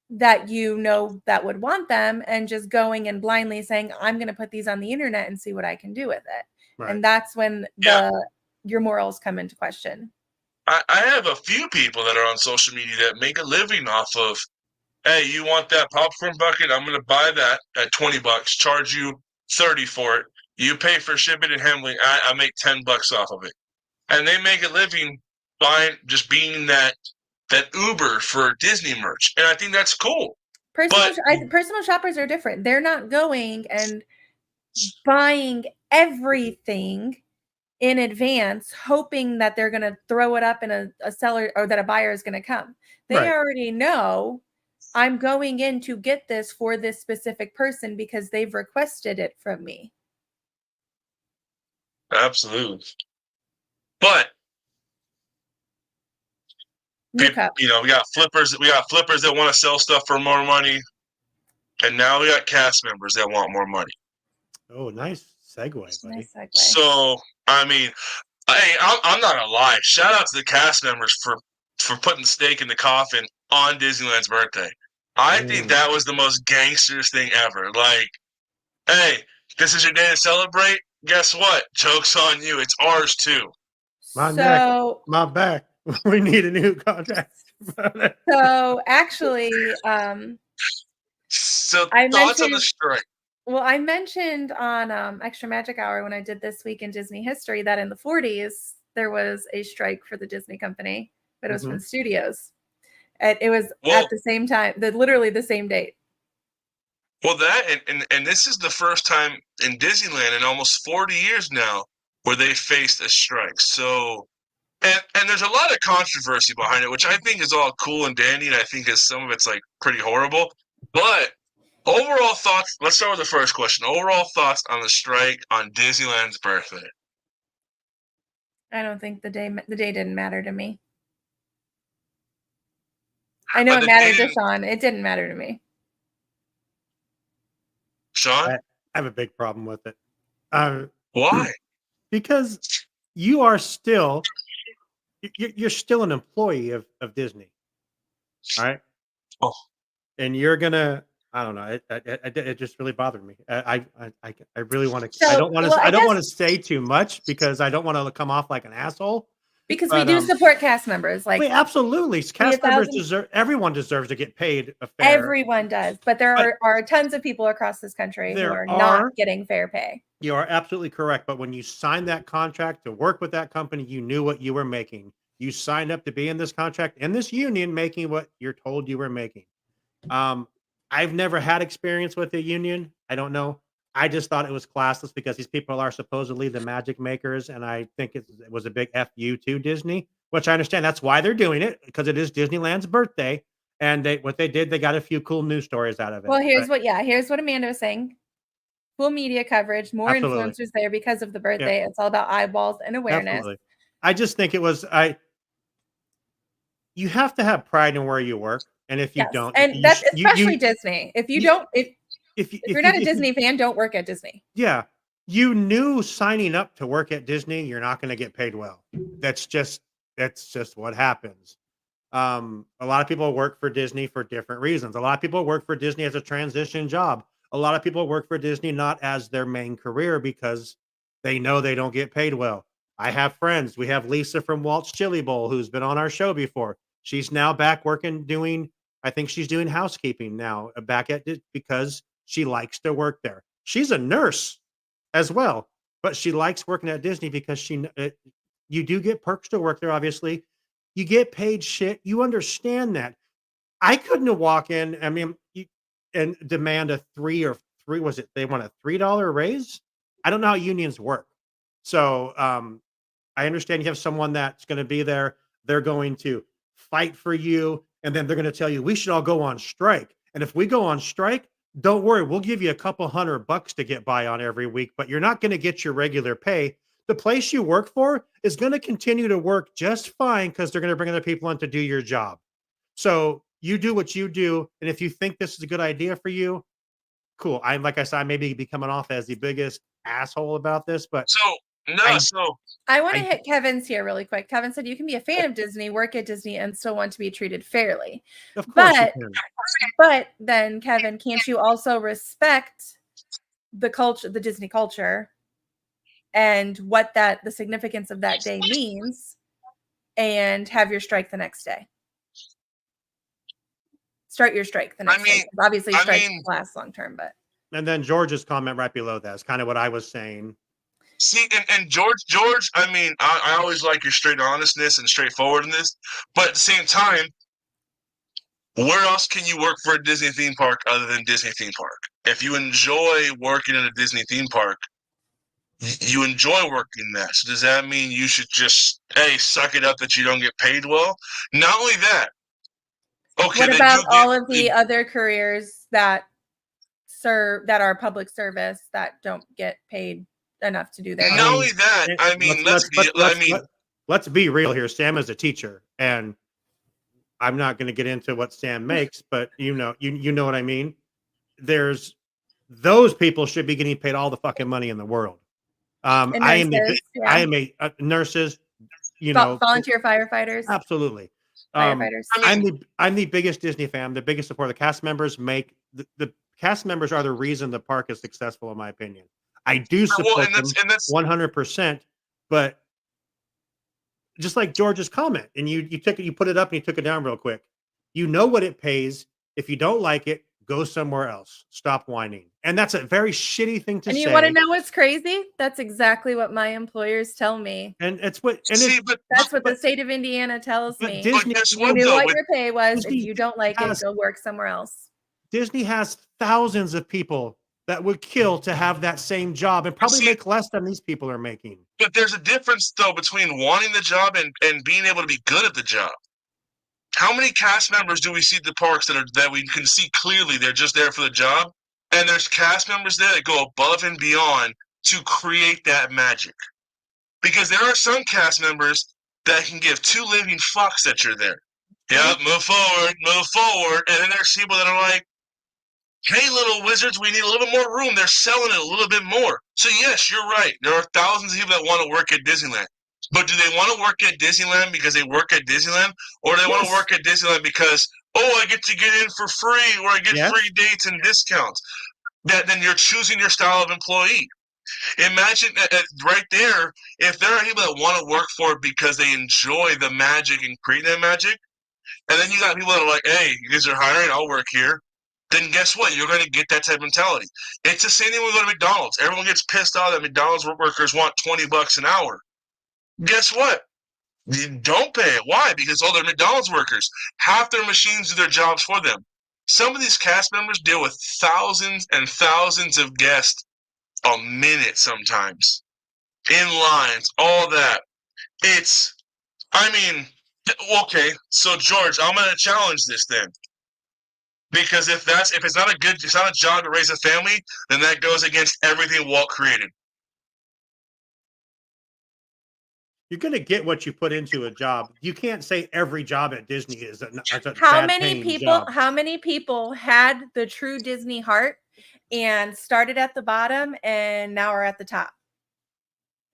that you know that would want them, and just going and blindly saying, I'm going to put these on the internet and see what I can do with it. Right. And that's when Yeah. your morals come into question. I have a few people that are on social media that make a living off of, hey, you want that popcorn bucket? I'm going to buy that at $20, charge you 30 for it. You pay for shipping and handling. I make $10 off of it. And they make a living by just being that Uber for Disney merch. And I think that's cool. Personal shoppers are different. They're not going and buying everything in advance, hoping that they're going to throw it up in a seller, or that a buyer is going to come. They Right. already know, I'm going in to get this for this specific person because they've requested it from me. Absolutely. But New cup. we got flippers that want to sell stuff for more money. And now we got cast members that want more money. Oh, nice segue, buddy. Nice segue. So, I mean, hey, I'm not gonna lie. Shout out to the cast members for putting steak in the coffin on Disneyland's birthday. I think that was the most gangsters thing ever. Like, hey, this is your day to celebrate. Guess what? Joke's on you. It's ours too. My neck, my back. We need a new contract. So actually, So I thoughts on mentioned- the strike? well, I mentioned on Extra Magic Hour when I did This Week in Disney History that in the 40s there was a strike for the Disney company, but it was from studios. And it was Well- at the same time, literally the same date. Well, that and this is the first time in Disneyland in almost 40 years now where they faced a strike. So, and there's a lot of controversy behind it, which I think is all cool and dandy, and I think is some of it's like pretty horrible. But overall thoughts. Let's start with the first question. Overall thoughts on the strike on Disneyland's birthday. I don't think the day didn't matter to me. I know But it mattered to Sean. It didn't matter to me. Sean, I have a big problem with it. why? Because you are still, you're still an employee of Disney, all right? Oh. And you're gonna, I don't know. It just really bothered me. I really want to. I So, don't want to. well, I I don't guess- want to say too much because I don't want to come off like an asshole. Because But, we do support cast members. Like, Wait, absolutely. Cast members 1,000 deserve. Everyone deserves to get paid a fair. everyone does. But there But- are tons of people across this country who There are are. not getting fair pay. You are absolutely correct. But when you signed that contract to work with that company, you knew what you were making. You signed up to be in this contract in this union, making what you're told you were making. I've never had experience with a union. I don't know. I just thought it was classless because these people are supposedly the magic makers, and I think it was a big FU to Disney, which I understand. That's why they're doing it, because it is Disneyland's birthday, and what they did, they got a few cool news stories out of it. Well, here's But what Amanda was saying. Full media coverage, more Absolutely. influencers there because of the birthday. It's all about eyeballs and awareness. absolutely. I just think it was you have to have pride in where you work, and if you Yes. don't, And you that's sh- especially Disney. If you you- don't, if if you're not a you- Disney fan, don't work at Disney. Yeah. You knew signing up to work at Disney, you're not going to get paid well. That's just what happens. A lot of people work for Disney for different reasons. A lot of people work for Disney as a transition job. A lot of people work for Disney not as their main career because they know they don't get paid well. I have friends. We have Lisa from Walt's Chili Bowl who's been on our show before. She's now back working I think she's doing housekeeping now back at because she likes to work there. She's a nurse as well, but she likes working at Disney because you do get perks to work there. Obviously, you get paid shit. You understand that. I couldn't walk in. I mean, and demand a they want a $3 raise. I don't know how unions work. So I understand you have someone that's going to be there. They're going to fight for you, and then they're going to tell you we should all go on strike. And if we go on strike, don't worry, we'll give you a couple $100 to get by on every week, but you're not going to get your regular pay. The place you work for is going to continue to work just fine because they're going to bring other people in to do your job. So you do what you do, and if you think this is a good idea for you, cool. Like I said, I may be coming off as the biggest asshole about this, but So No, I- so I want to I- hit Kevin's here really quick. Kevin said you can be a fan of Disney, work at Disney, and still want to be treated fairly. Of course But you can. but then Kevin, can't you also respect the culture, the Disney culture, and what the significance of that day means, and have your strike the next day? Start your strike the next day. mean- 'Cause obviously, I strikes mean- last long term, but And then George's comment right below that is kind of what I was saying. see, and George, I mean, I always like your straight honestness and straightforwardness, but at the same time, where else can you work for a Disney theme park other than Disney theme park? If you enjoy working in a Disney theme park, you enjoy working that. So does that mean you should just, hey, suck it up that you don't get paid well? Not only that. Okay, what then about you get- all of the other careers that are public service that don't get paid enough to do their Not job? only that, I mean, let's be real here. Sam is a teacher, and I'm not going to get into what Sam makes, but you know what I mean. There's those people should be getting paid all the fucking money in the world. And I am nurses, yeah. I am a nurses, you know, Volunteer firefighters, absolutely. firefighters. I'm the biggest Disney fan, the biggest supporter. The cast members make the cast members are the reason the park is successful, in my opinion. I do support and that's 100%, but just like George's comment, and you put it up and you took it down real quick. You know what it pays. If you don't like it, go somewhere else. Stop whining. And that's a very shitty thing to And say. you want to know what's crazy? That's exactly what my employers tell me. And it's what and see, it's, but That's what the state of Indiana tells but me. Disney, guess You what knew though? what With- your pay was. If Disney you don't like it, has- go work somewhere else. Disney has thousands of people that would kill to have that same job and probably See- make less than these people are making. But there's a difference though between wanting the job and being able to be good at the job. How many cast members do we see at the parks that we can see clearly they're just there for the job? And there's cast members there that go above and beyond to create that magic. Because there are some cast members that can give two living fucks that you're there. Yeah, move forward. And then there's people that are like, hey, little wizards, we need a little bit more room. They're selling it a little bit more. So yes, you're right. There are thousands of people that want to work at Disneyland. But do they want to work at Disneyland because they work at Disneyland? Or do they want to work at Disneyland because, oh, I get to get in for free, or I get free dates and discounts? Then you're choosing your style of employee. Imagine right there, if there are people that want to work for it because they enjoy the magic and creating that magic, and then you got people that are like, hey, you guys are hiring, I'll work here. Then guess what? You're going to get that type of mentality. It's the same thing when we go to McDonald's. Everyone gets pissed off that McDonald's workers want $20 an hour. Guess what? You don't pay it. Why? Because they're McDonald's workers. Half their machines do their jobs for them. Some of these cast members deal with thousands and thousands of guests a minute sometimes. In lines, all that. Okay, so George, I'm going to challenge this then. Because if it's not a job to raise a family, then that goes against everything Walt created. You're going to get what you put into a job. You can't say every job at Disney is a How bad many paying people? job. How many people had the true Disney heart and started at the bottom and now are at the top?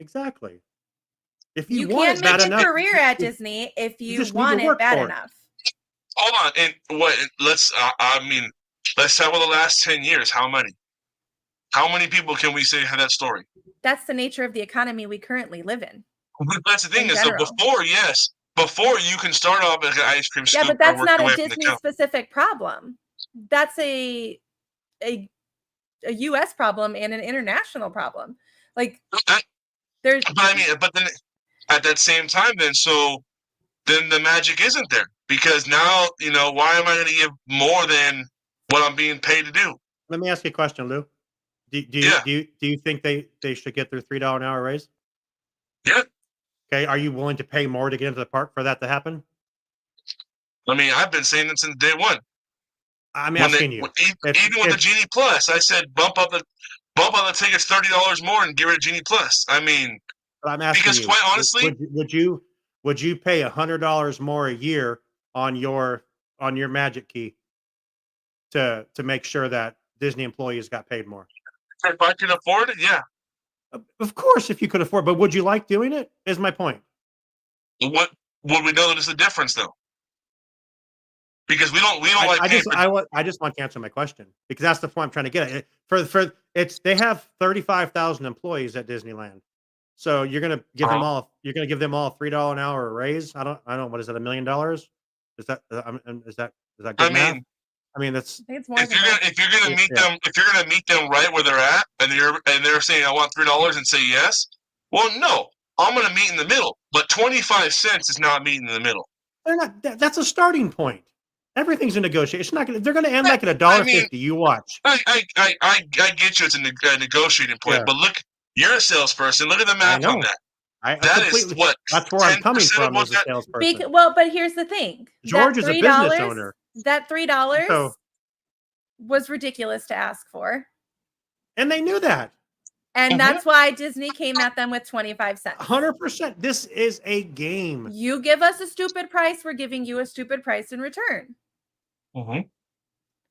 Exactly. If You want can it bad make a enough, career at Disney if you just need want to it work bad for it. enough. Hold on, and what? Let's talk about the last 10 years. How many? How many people can we say had that story? That's the nature of the economy we currently live in. That's the thing In is, so general. before you can start off as an ice cream Yeah, scoop but that's or work not your way a up from the Disney counter. specific problem. That's a US problem and an international problem. Like there's But then at that same time, then the magic isn't there, because now why am I going to give more than what I'm being paid to do? Let me ask you a question, Lou. Do you think they should get their $3 an hour raise? Yeah. Okay. Are you willing to pay more to get into the park for that to happen? I mean, I've been saying that since day one. I'm asking you. Even with the Genie Plus, I said bump up the tickets $30 more and get rid of Genie Plus. I mean, I'm asking because you, quite honestly, would you pay $100 more a year on your Magic Key to make sure that Disney employees got paid more? if I can afford it, yeah. Of course, if you could afford, but would you like doing it? Is my point. What would we know that it's a difference though? Because we don't like I paying just for. I just want to answer my question because that's the point I'm trying to get at. For it's they have 35,000 employees at Disneyland, so you're gonna give them all a $3 an hour raise. I don't what is that, $1 million? Is that is that good I math? mean, I mean that's I think it's more if than you're that. gonna meet Yeah. them, if you're gonna meet them right where they're at, and they're saying I want $3 and say yes, well, no, I'm gonna meet in the middle. But 25 cents is not meeting in the middle. they're not. That's a starting point. Everything's a negotiation. It's not gonna. They're gonna end like at I mean, $1.50. You watch. I get you. It's a negotiating point, Yeah. but look, you're a salesperson. Look at the I math on know. that. I That is completely. what That's where I'm 10% coming of from what as a that. salesperson. Well, but here's the thing. George is a business owner. That $3 So, was ridiculous to ask for. and they knew that. And that's why Disney came at them with 25 cents. 100%. This is a game. You give us a stupid price, we're giving you a stupid price in return.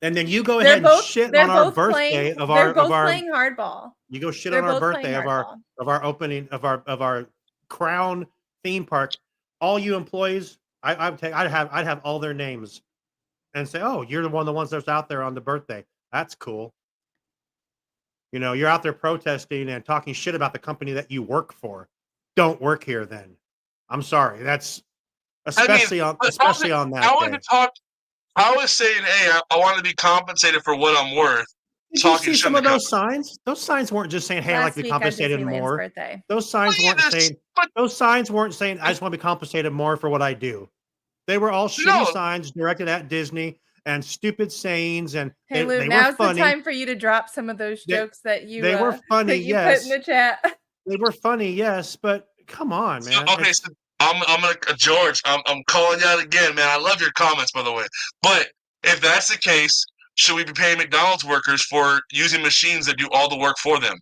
And then you go ahead and shit on our birthday of our playing hardball. You go shit They're on our both birthday playing of our opening of our Crown theme park. All you employees, I'd have all their names and say, "Oh, you're the ones that's out there on the birthday. That's cool." You know, you're out there protesting and talking shit about the company that you work for. Don't work here then. I'm sorry. That's especially on that day. I was saying, hey, I want to be compensated for what I'm worth. Did you see some of those signs? Those signs weren't just saying, "Hey, I'd like to be compensated more." Birthday. Those signs weren't saying. Those signs weren't saying, "I just want to be compensated more for what I do." They were all shitty signs directed at Disney and stupid sayings, and Hey, they Lou, were now's funny. the time for you to drop some of those jokes that you They were funny, that you yes. put in the chat. They were funny, yes, but come on, man. Okay, so I'm gonna George. I'm calling you out again, man. I love your comments, by the way. But if that's the case, should we be paying McDonald's workers for using machines that do all the work for them?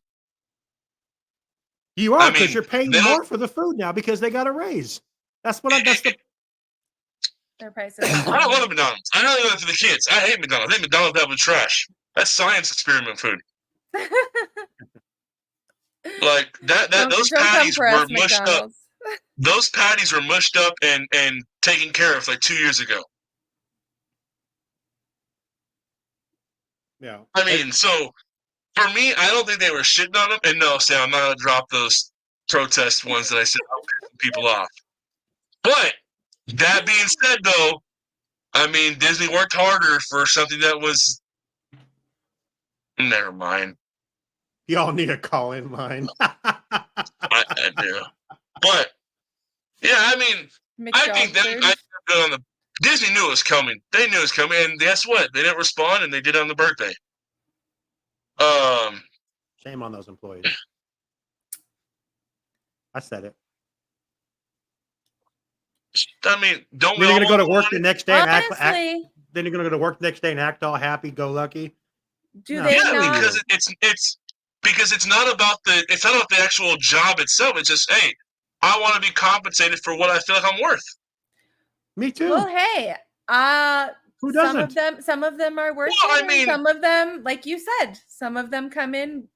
You are, because you're paying more for the food now because they got a raise. That's what that's the. Their prices. I don't love McDonald's. I don't love it for the kids. I hate McDonald's. I hate McDonald's that with trash. That's science experiment food. Like those patties were mushed up. Those patties were mushed up and taken care of like 2 years ago. Yeah. I mean, so for me, I don't think they were shitting on them. And no, Sam, I'm not gonna drop those protest ones that I said I'll piss people off. But that being said, though, I mean, Disney worked harder for something that was. Never mind. Y'all need a call-in line. I do. But yeah, I mean, I think that on the Disney knew it was coming. They knew it was coming, and guess what? They didn't respond, and they did it on the birthday. Shame on those employees. I said it. I mean, don't we? You're gonna go to work the next day and act. Then you're gonna go to work the next day and act all happy-go-lucky. Do they not? Because it's not about the actual job itself. It's just, hey, I want to be compensated for what I feel like I'm worth. Me too. Well, hey, who doesn't? Some of them are worth Well, it. I mean, some of them, like you said, some of them come in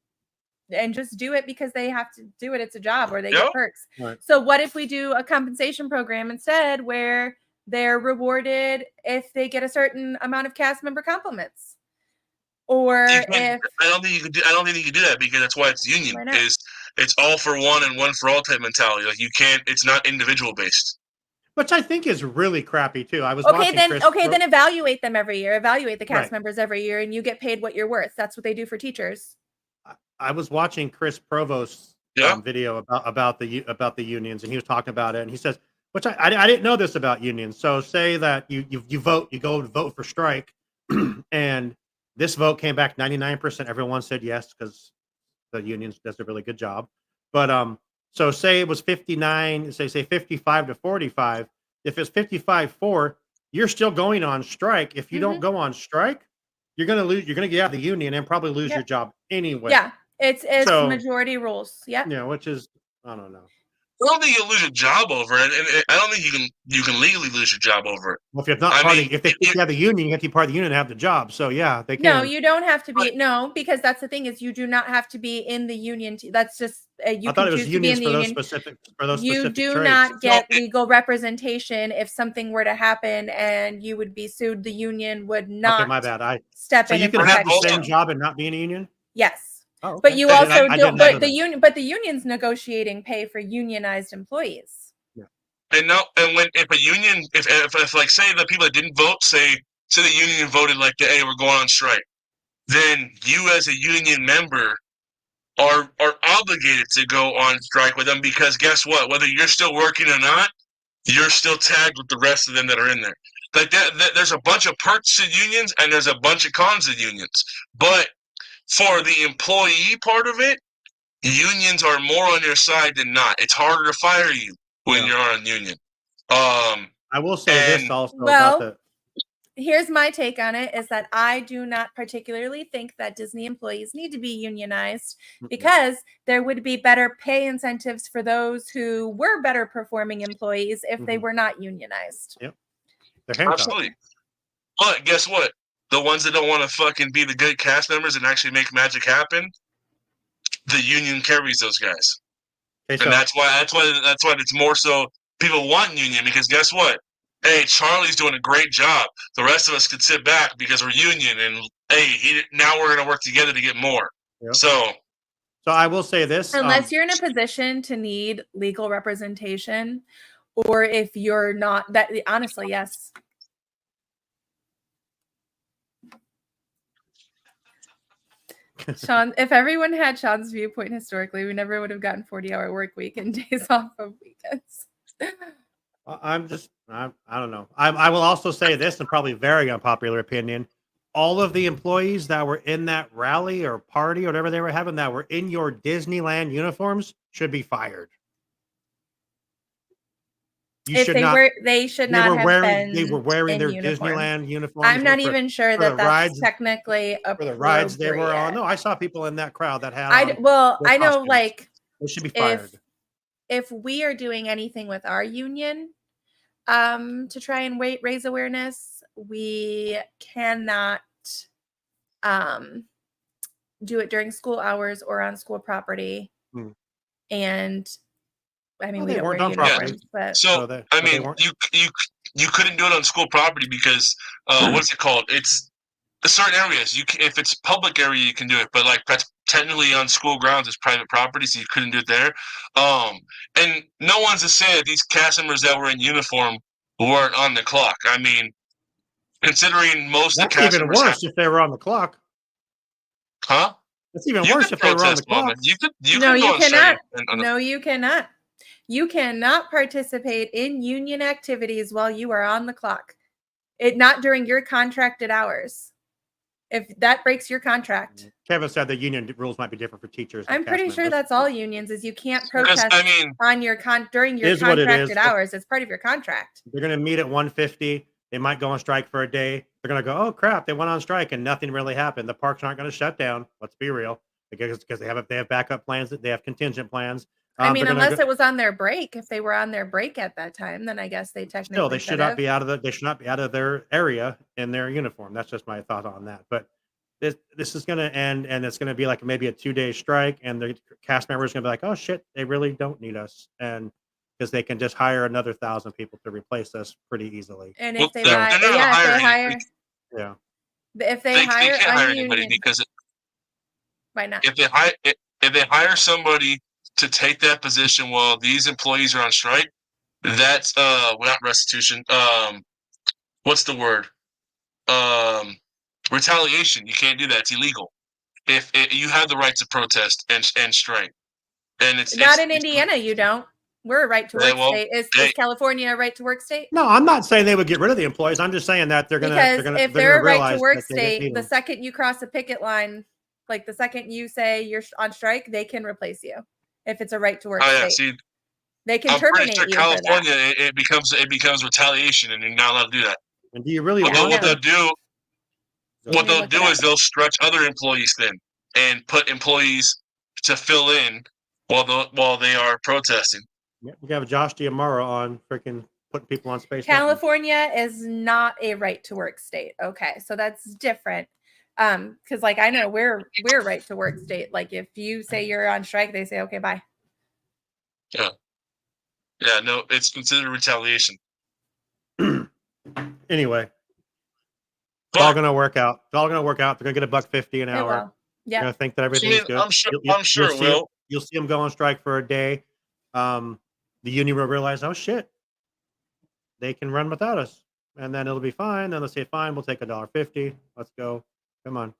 and just do it because they have to do it. It's a job, or they get perks. Right. So what if we do a compensation program instead where they're rewarded if they get a certain amount of cast member compliments? Or if I don't think you can do that because that's why it's union. It's all for one and one for all type mentality. Like you can't. It's not individual based. Which I think is really crappy too. I was then evaluate them every year. Evaluate the cast members every year, and you get paid what you're worth. That's what they do for teachers. I was watching Chris Provost's video about the unions, and he was talking about it, and he says, which I didn't know this about unions. So say that you vote, you go vote for strike, and this vote came back 99%. Everyone said yes because the unions does a really good job. But so say it was 59, say 55 to 45. If it's 55-4, you're still going on strike. If you don't go on strike, you're gonna lose. You're gonna get out of the union and probably lose your job anyway. Yeah, it's majority rules. Yeah. Yeah, which is I don't know. I don't think you'll lose your job over it, and I don't think you can legally lose your job over it. Well, if you're not I part mean, of, if they think you have the union, you have to be part of the union to have the job. So yeah, they can. No, you don't have to be. But- No, because that's the thing is you do not have to be in the union. That's just you I thought can it was choose to be in unions the for those union. specific for those You specific do trades. not get No, it- legal representation if something were to happen and you would be sued. The union would not Okay, my bad. step So in you and can have protect the also- same you. job and not be in a union. Yes. Oh, okay. But you I also didn't- I don't. didn't know But the that. union. But the union's negotiating pay for unionized employees. And no, and when if a union, if like say the people that didn't vote, say the union voted like, hey, we're going on strike, then you as a union member are obligated to go on strike with them because guess what? Whether you're still working or not, you're still tagged with the rest of them that are in there. Like that there's a bunch of perks to unions and there's a bunch of cons to unions. But for the employee part of it, unions are more on your side than not. It's harder to fire you when Yeah. you're on a union. I will say this And- also Well, about Here's my take on it is that I do not particularly think that Disney employees need to be unionized the. because there would be better pay incentives for those who were better performing employees if they Mhm. were not unionized. They're handcuffed. Absolutely. But guess what? The ones that don't want to fucking be the good cast members and actually make magic happen, the union carries those guys. Okay, so And that's why it's more so people want union because guess what? Hey, Charlie's doing a great job. The rest of us could sit back because we're union, and hey, now we're gonna work together to get more. Yep. So I will say this. Unless you're in a position to need legal representation, or if you're not, that honestly, yes. Sean, if everyone had Sean's viewpoint historically, we never would have gotten 40-hour work week and days off of weekends. I don't know. I will also say this, and probably very unpopular opinion. All of the employees that were in that rally or party or whatever they were having that were in your Disneyland uniforms should be fired. You If should they not. were, they should They not were have wearing. been. They were wearing in their uniform. Disneyland uniforms. I'm not for- even sure for the that that's rides- technically for the rides they were on. appropriate. No, I saw people in that crowd that had. I on well, their I know costumes. like They should be fired. if we are doing anything with our union to try and raise awareness, we cannot do it during school hours or on school property. Hmm. And I mean, Well, we they don't weren't wear on property. uniforms, but so So I they mean, weren't- you couldn't do it on school property because what's it called? It's certain areas. If it's public area, you can do it, but like that's technically on school grounds, it's private property, so you couldn't do it there. And no one's to say that these cast members that were in uniform weren't on the clock. I mean, considering most of That's the cast even members, worse if they were on the clock. huh? That's even You worse could if they were on the protest, Mama. clock. You No, could go you on strike cannot. No, you cannot. You cannot participate in union activities while you are on the clock. Not during your contracted hours. If that breaks your contract, Kevin said the union rules might be different for teachers. and I'm pretty cast sure members. that's all unions is you can't Because protest I mean, on your during your Is what it contracted is. hours. It's part of your contract. They're going to meet at 1:50. They might go on strike for a day. They're going to go, oh crap, they went on strike and nothing really happened. The parks aren't going to shut down. Let's be real, because they have backup plans. They have contingent plans. I mean, they're gonna unless go- it was on their break. If they were on their break at that time, then I guess they technically still they should not have. be out of they should not be out of their area in their uniform. That's just my thought on that. But this is going to end, and it's going to be like maybe a 2-day strike, and the cast members going to be like, oh shit, they really don't need us, and because they can just hire another 1,000 people to replace us pretty easily. And well, if they they're hire, not gonna yeah, if hire they hire, Yeah. if they they hire can't hire a anybody union, because why not? if they hire somebody to take that position while these employees are on strike, that's well, not restitution. What's the word? Retaliation. You can't do that. It's illegal. If you have the right to protest and strike, and it's Not in it's- Indiana, you don't. We're a right to Yeah, work well, state. Is they- California a right to work state? No, I'm not saying they would get rid of the employees. I'm just saying that they're gonna Because if they're a right realize to work that they don't state, need the them. second you cross a picket line, like the second you say you're on strike, they can replace you. If it's a right to work Oh yeah, state, see, they can I'm pretty terminate sure you for California that. it becomes retaliation, and you're not allowed to do that. And do you really What want they'll Yeah. do Let what me they'll look do it is they'll stretch other employees thin and put employees to fill in while they are protesting. Yeah, we have Josh D'Amaro on freaking putting people on Space Mountain. California is not a right to work state. Okay, so that's different. Because like I know we're right to work state. Like if you say you're on strike, they say okay, bye. Yeah, no, it's considered retaliation. Anyway, it's But all gonna work out. It's all gonna work out. They're gonna get $1.50 an It hour. will. They're Yeah. gonna think that everything's good. I'm sure it will. You'll see them go on strike for a day. The union will realize, oh shit, they can run without us, and then it'll be fine. Then they'll say, fine, we'll take $1.50. Let's go. Come on.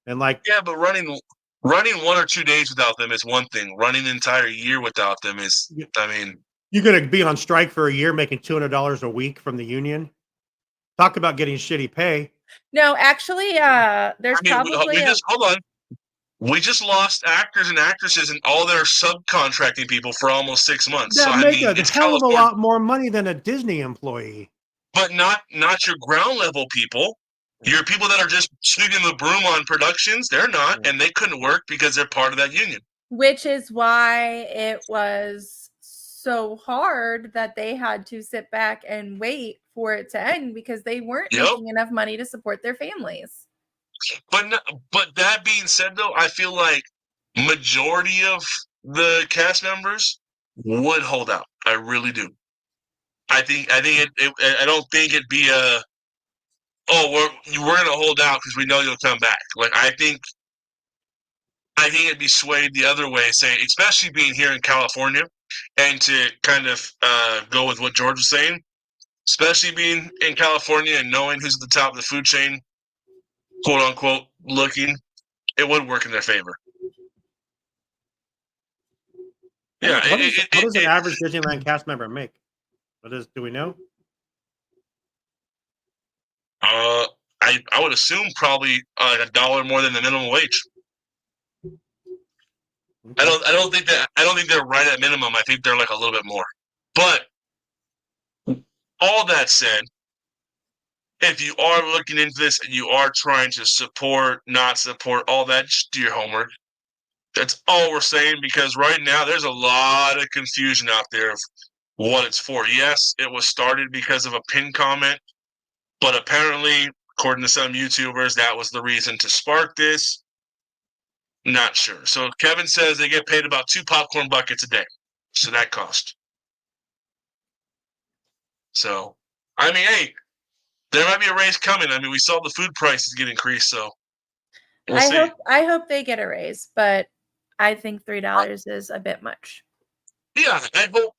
And like, Yeah, but running 1 or 2 days without them is one thing. Running an entire year without them is, I mean, you're gonna be on strike for a year, making $200 a week from the union. Talk about getting shitty pay. No, actually, there's probably hold on. We just lost actors and actresses and all their subcontracting people for almost 6 months. That So I make mean, a it's hell of a California, lot more money than a Disney employee. but not your ground level people. Your people that are just sweeping the broom on productions, they're not, and they couldn't work because they're part of that union. which is why it was so hard that they had to sit back and wait for it to end because they weren't Yep. making enough money to support their families. But that being said, though, I feel like majority of the cast members would hold out. I really do. I don't think it'd be a, oh, we're gonna hold out because we know you'll come back. Like I think it'd be swayed the other way, saying, especially being here in California, and to kind of go with what George was saying, especially being in California and knowing who's at the top of the food chain, quote unquote, looking, it would work in their favor. Yeah, What does an average Disneyland cast member make? Do we know? I would assume probably $1 more than the minimum wage. I don't think they're right at minimum. I think they're like a little bit more. But all that said, if you are looking into this and you are trying to support, not support, all that, just do your homework. That's all we're saying, because right now there's a lot of confusion out there of what it's for. Yes, it was started because of a pinned comment, but apparently, according to some YouTubers, that was the reason to spark this. Not sure. So Kevin says they get paid about 2 popcorn buckets a day. So that cost. So, I mean, hey, there might be a raise coming. I mean, we saw the food prices get increased, so we'll see. I hope they get a raise, but I think $3 is a bit much. Yeah, I hope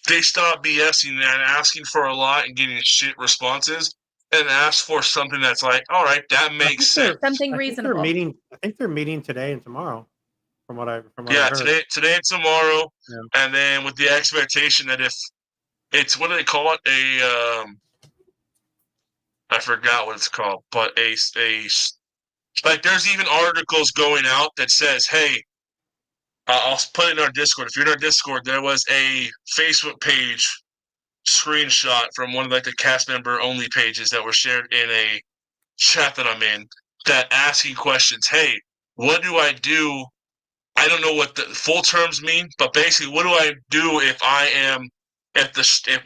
they stop BSing and asking for a lot and getting shit responses, and ask for something that's like, all right, that makes sense. Something reasonable. I think they're meeting today and tomorrow, from what I Yeah, heard. today and tomorrow, Yeah. and then with the expectation that if it's, what do they call it? I forgot what it's called, but like there's even articles going out that says, hey, I'll put it in our Discord. If you're in our Discord, there was a Facebook page screenshot from one of like the cast member only pages that were shared in a chat that I'm in, that asking questions. Hey, what do I do? I don't know what the full terms mean, but basically, what do I do if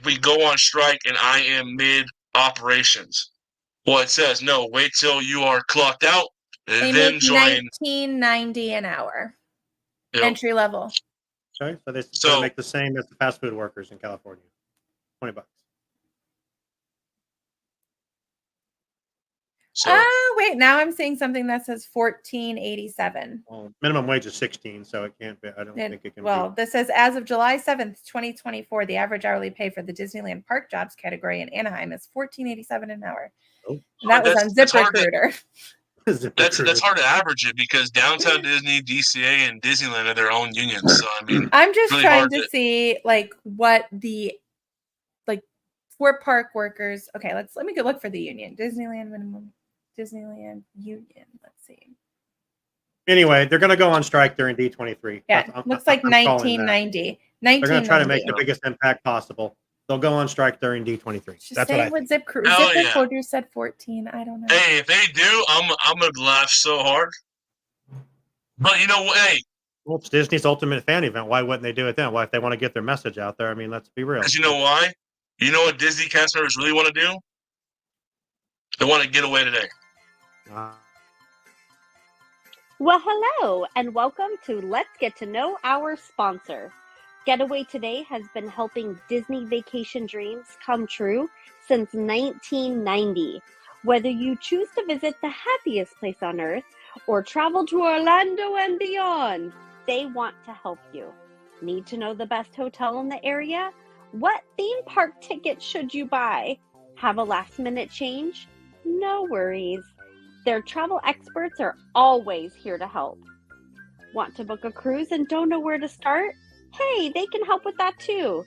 we go on strike and I am mid operations? Well, it says no. Wait till you are clocked out, They then make join. $19.90 an hour. Yep. Entry level. Okay, so they So- make the same as the fast food workers in California. $20. So Wait, now I'm seeing something that says $14.87. Well, minimum wage is 16, so it can't be. I don't think it can. Well, this says as of July 7th, 2024, the average hourly pay for the Disneyland Park jobs category in Anaheim is $14.87 an hour. Oh. And that was on That's hard to- ZipRecruiter. that's hard to average it, because Downtown Disney, DCA, and Disneyland are their own unions. So I mean, I'm just really trying hard to to- see like what the for park workers. Okay, let me go look for the union. Disneyland union. Let's see. Anyway, they're going to go on strike during D23. Yeah, looks like I'm calling that. 1990. They're going to try to make the 1990. biggest impact possible. They'll go on strike during D23. Just That's saying what I what think. Hell yeah. ZipRecruiter said 14. I don't know. hey, if they do, I'm gonna laugh so hard. But you know what? Hey, Well, it's Disney's Ultimate Fan Event. Why wouldn't they do it then? Why, if they want to get their message out there? I mean, let's be real. Because you know why? You know what Disney cast members really want to do? They want to get away today. Well, hello, and welcome to Let's Get to Know Our Sponsor. Getaway Today has been helping Disney vacation dreams come true since 1990. Whether you choose to visit the happiest place on earth or travel to Orlando and beyond, they want to help you. Need to know the best hotel in the area? What theme park ticket should you buy? Have a last-minute change? No worries. Their travel experts are always here to help. Want to book a cruise and don't know where to start? Hey, they can help with that too.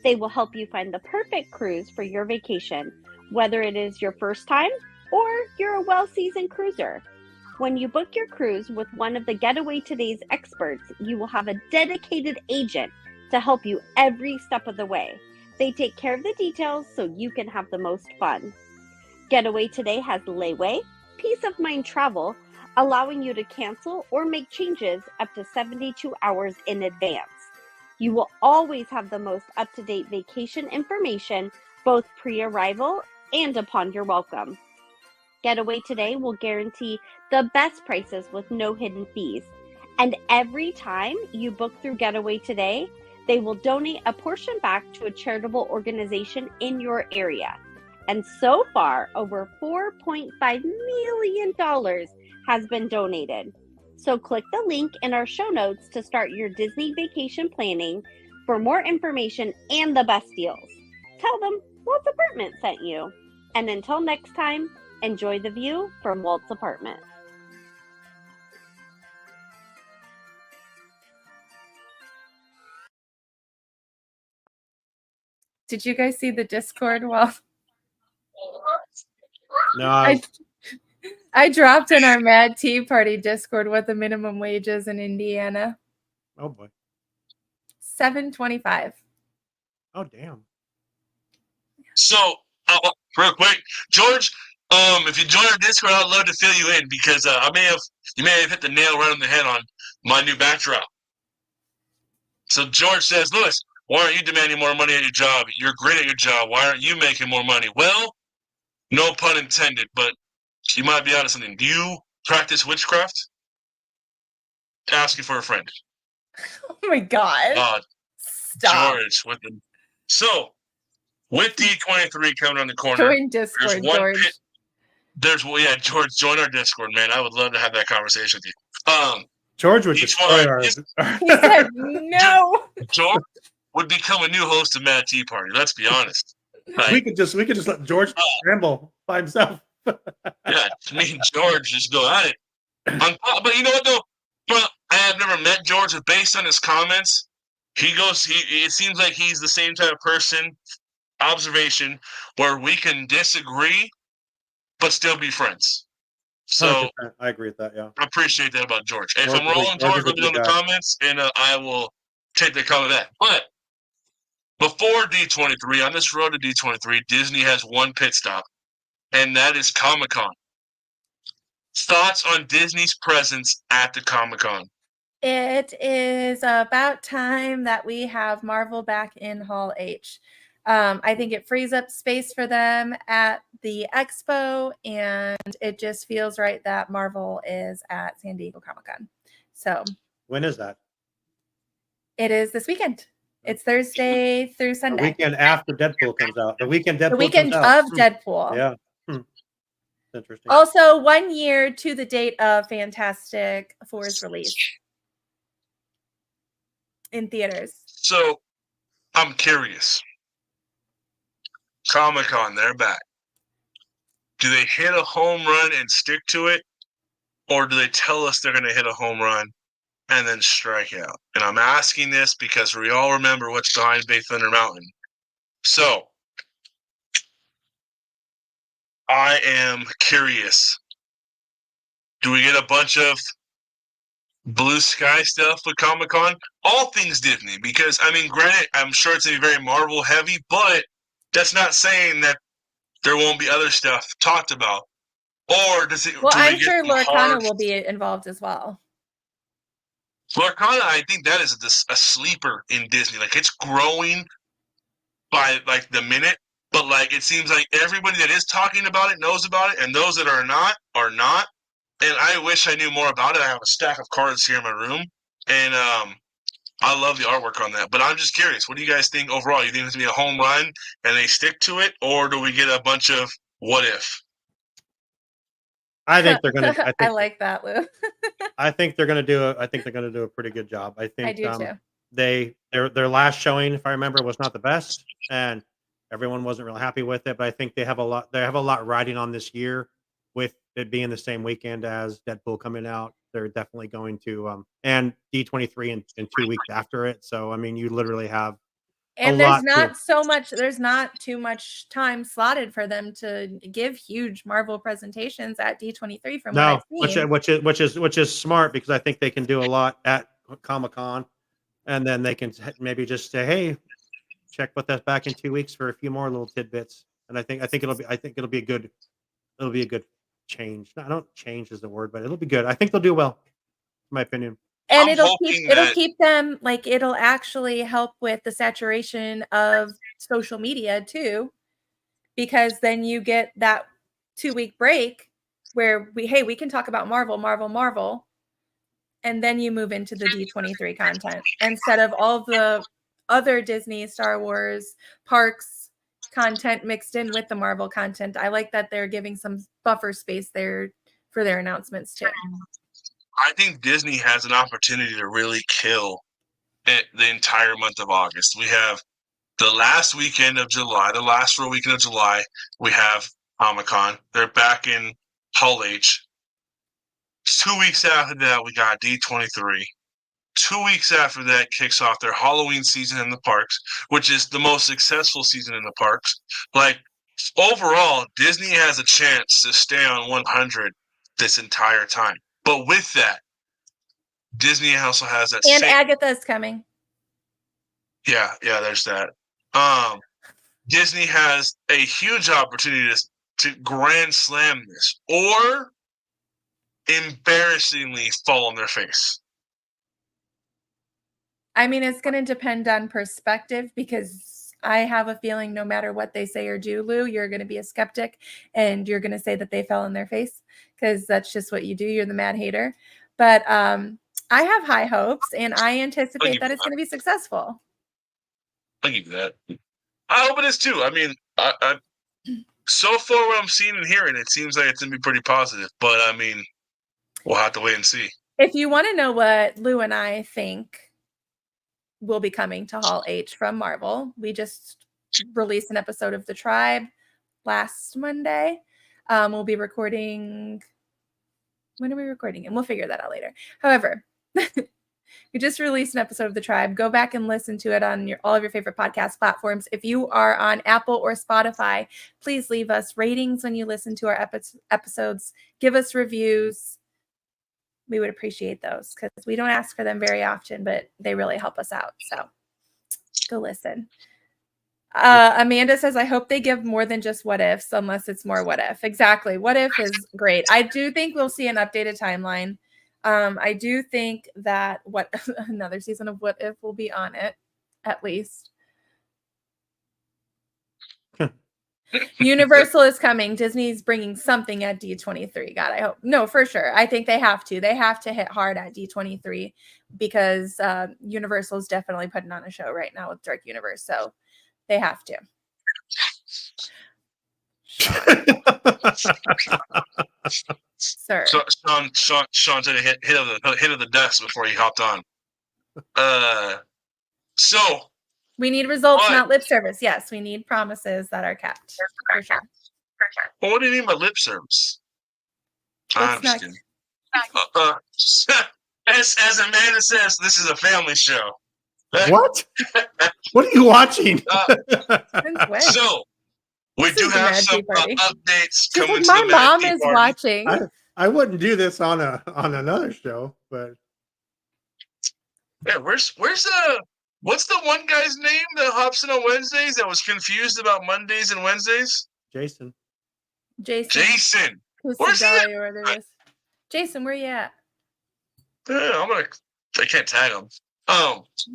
They will help you find the perfect cruise for your vacation, whether it is your first time or you're a well-seasoned cruiser. When you book your cruise with one of the Getaway Today's experts, you will have a dedicated agent to help you every step of the way. They take care of the details so you can have the most fun. Getaway Today has layaway, peace of mind travel, allowing you to cancel or make changes up to 72 hours in advance. You will always have the most up-to-date vacation information, both pre-arrival and upon your welcome. Getaway Today will guarantee the best prices with no hidden fees. And every time you book through Getaway Today, they will donate a portion back to a charitable organization in your area. And so far, over $4.5 million has been donated. So click the link in our show notes to start your Disney vacation planning for more information and the best deals. Tell them Walt's Apartment sent you. And until next time, enjoy the view from Walt's Apartment. Did you guys see the Discord? Well, No, I dropped in our Mad Tea Party Discord what the minimum wage is in Indiana. oh boy. $7.25. Oh damn. So, real quick, George, if you join our Discord, I'd love to fill you in because you may have hit the nail right on the head on my new backdrop. So George says, Lewis, why aren't you demanding more money at your job? You're great at your job. Why aren't you making more money? Well, no pun intended, but you might be onto something. Do you practice witchcraft? Asking for a friend. Oh my God. Stop. George with the with D23 coming around the corner. Join Discord, George. George, join our Discord, man. I would love to have that conversation with you. George would destroy our. He said no. George would become a new host of Mad Tea Party. Let's be honest. Right? We could just let George ramble by himself. Yeah, me and George just go at it. But you know what though? I have never met George, but based on his comments, it seems like he's the same type of person, observation, where we can disagree, but still be friends. So 100%. I agree with that, yeah. I appreciate that about George. If George I'm is a- wrong, George George, is a let me know in good the guy. comments, and I will take the comment back. But before D23, on this road to D23, Disney has one pit stop, and that is Comic-Con. Thoughts on Disney's presence at the Comic-Con? It is about time that we have Marvel back in Hall H. I think it frees up space for them at the expo, and it just feels right that Marvel is at San Diego Comic-Con. So When is that? it is this weekend. It's Thursday through The Sunday. weekend after Deadpool comes out. The weekend Deadpool The weekend comes out. of Deadpool. Yeah. Interesting. Also, 1 year to the date of Fantastic Four's release in theaters. So, I'm curious. Comic-Con, they're back. Do they hit a home run and stick to it? Or do they tell us they're going to hit a home run and then strike out? And I'm asking this because we all remember what's behind Big Thunder Mountain. So, I am curious. Do we get a bunch of blue sky stuff with Comic-Con? All things Disney, because, I mean, granted, I'm sure it's going to be very Marvel heavy, but that's not saying that there won't be other stuff talked about. Or does it? Well, do we I'm get sure some Lorcana hard- will be involved as well. Lorcana, I think that is a sleeper in Disney. Like it's growing by like the minute, but like it seems like everybody that is talking about it knows about it, and those that are not are not. And I wish I knew more about it. I have a stack of cards here in my room, and I love the artwork on that. But I'm just curious, what do you guys think overall? You think it's gonna be a home run and they stick to it, or do we get a bunch of what if? I think they're gonna. I like that, Lou. I think they're gonna do. I think they're gonna do a pretty good job. I think I do too. their last showing, if I remember, was not the best, and everyone wasn't really happy with it. But I think they have a lot. They have a lot riding on this year, with it being the same weekend as Deadpool coming out. They're definitely going to and D23 in 2 weeks after it. So I mean, you literally have And lot there's not too much time slotted for them to give huge Marvel presentations at D23 from no, what I've seen. which is smart because I think they can do a lot at Comic-Con, and then they can maybe just say, hey, check with us back in 2 weeks for a few more little tidbits. And I think it'll be a good change. I don't change is the word, but it'll be good. I think they'll do well, in my opinion. And I'm it'll hoping keep them like it'll actually help with the saturation of social media too, because then you get that 2-week break where we can talk about Marvel, and then you move into the D23 content instead of all the other Disney, Star Wars, parks content mixed in with the Marvel content. I like that they're giving some buffer space there for their announcements too. I think Disney has an opportunity to really kill it the entire month of August. We have the last weekend of July, the last full weekend of July, we have Comic-Con. They're back in Hull H. 2 weeks after that, we got D23. 2 weeks after that kicks off their Halloween season in the parks, which is the most successful season in the parks. Like, overall, Disney has a chance to stay on 100 this entire time. But with that, Disney also has that And Agatha's coming. Yeah, there's that. Disney has a huge opportunity to grand slam this or embarrassingly fall on their face. I mean, it's going to depend on perspective because I have a feeling no matter what they say or do, Lou, you're going to be a skeptic and you're going to say that they fell on their face because that's just what you do. You're the mad hater. But I have high hopes and I anticipate that it's going to be successful. I'll give you that. I hope it is too. I mean, I so far what I'm seeing and hearing, it seems like it's going to be pretty positive. But I mean, we'll have to wait and see. If you want to know what Lou and I think will be coming to Hall H from Marvel, we just released an episode of The Tribe last Monday. We'll be recording. When are we recording? And we'll figure that out later. However, we just released an episode of The Tribe. Go back and listen to it on all of your favorite podcast platforms. If you are on Apple or Spotify, please leave us ratings when you listen to our episodes. Give us reviews. We would appreciate those because we don't ask for them very often, but they really help us out. So go listen. Amanda says, I hope they give more than just what ifs, unless it's more what if. Exactly. What if is great. I do think we'll see an updated timeline. I do think that another season of What If will be on it, at least. Universal is coming. Disney's bringing something at D23. God, I hope. No, for sure. I think they have to. They have to hit hard at D23 because Universal is definitely putting on a show right now with Dark Universe. So they have to. Sir. So Sean did a hit of the desk before he hopped on. So we need results, not lip service. Yes, we need promises that are kept. For sure. Well, what do you mean by lip service? I'm just kidding. As Amanda says, this is a family show. What? What are you watching? So we do have some updates coming. My mom is watching. I wouldn't do this on another show, but yeah, where's what's the one guy's name that hops in on Wednesdays that was confused about Mondays and Wednesdays? Jason. Where's he at? Jason, where you at? Yeah, I can't tag them.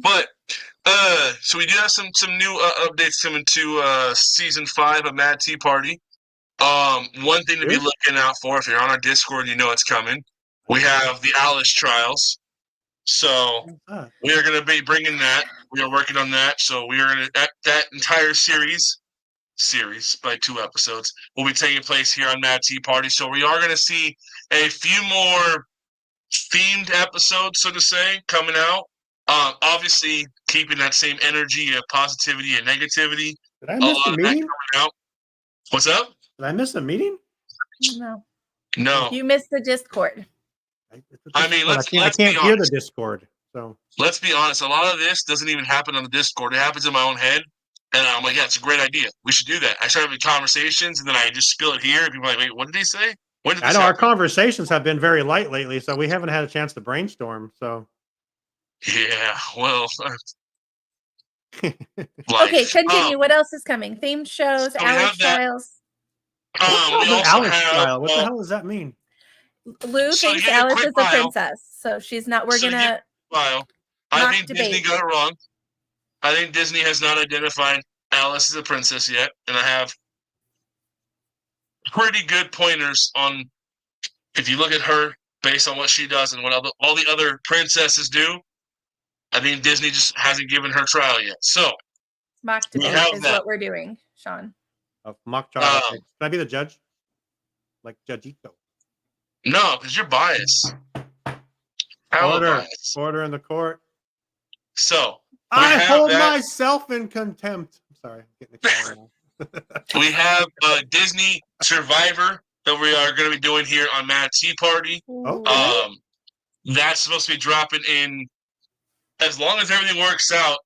But so we do have some new updates coming to season 5 of Mad Tea Party. One thing to be looking out for, if you're on our Discord, you know it's coming. We have the Alice trials. So we are going to be bringing that. We are working on that. So we are going to that entire series by 2 episodes will be taking place here on Mad Tea Party. So we are going to see a few more themed episodes, so to say, coming out. Obviously, keeping that same energy of positivity and negativity. Did I miss the meeting? Out. What's up? Did I miss a meeting? No. You missed the Discord. I mean, I can't hear the Discord. So let's be honest. A lot of this doesn't even happen on the Discord. It happens in my own head. And I'm like, yeah, it's a great idea. We should do that. I start having conversations, and then I just spill it here. And people are like, wait, what did he say? When did this I know our happen? conversations have been very light lately, so we haven't had a chance to brainstorm. So yeah, well, Okay, continue. What else is coming? Themed shows, so we Alex have that. trials. We also Alex have style. What the hell does that mean? Lou So thinks you get a Alice quick is a bio. princess, so she's not. We're So you gonna. file. I Mock think debate. Disney got it wrong. I think Disney has not identified Alice as a princess yet, and I have pretty good pointers on if you look at her based on what she does and what all the other princesses do. I think Disney just hasn't given her trial yet. So Mock we debate have is that. what we're doing, Sean. Mock trial. Can I be the judge? Like Judgito. No, because you're biased. Order in the court. So I have hold that. myself in contempt. I'm sorry, I'm getting excited now. We have Disney Survivor that we are going to be doing here on Mad Tea Party. Oh, That's supposed to be dropping in, as long as everything works out,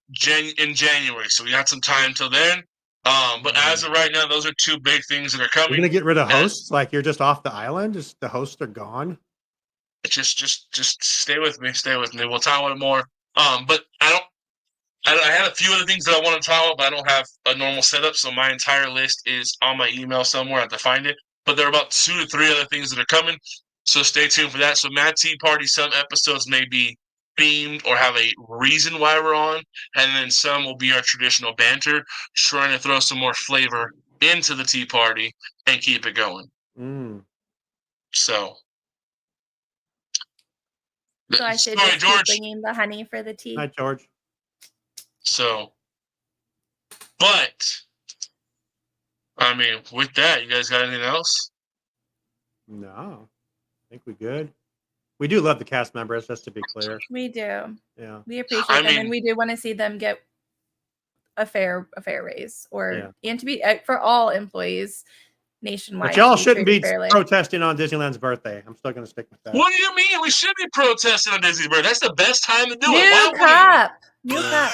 in January. So we got some time till then. But as of right now, those are 2 big things that are You're coming. gonna get rid of hosts? Like you're just off the island? Just the hosts are gone? Just stay with me. Stay with me. We'll talk about it more. But I had a few other things that I want to talk about, but I don't have a normal setup, so my entire list is on my email somewhere. I have to find it. But there are about 2 to 3 other things that are coming, so stay tuned for that. So Mad Tea Party, some episodes may be themed or have a reason why we're on, and then some will be our traditional banter, trying to throw some more flavor into the tea party and keep it going. So I should sorry, just George. keep bringing the honey for the tea. Hi, George. So, but I mean, with that, you guys got anything else? No, I think we good. We do love the cast members, just to be clear. We do. Yeah. We appreciate I them, mean- and we do want to see them get a fair raise, and to be for all employees nationwide. But y'all to shouldn't be treated fairly. protesting on Disneyland's birthday. I'm still going to stick with that. What do you mean? We should be protesting on Disney's birthday. That's the best time to do it. New Why cup. New cup.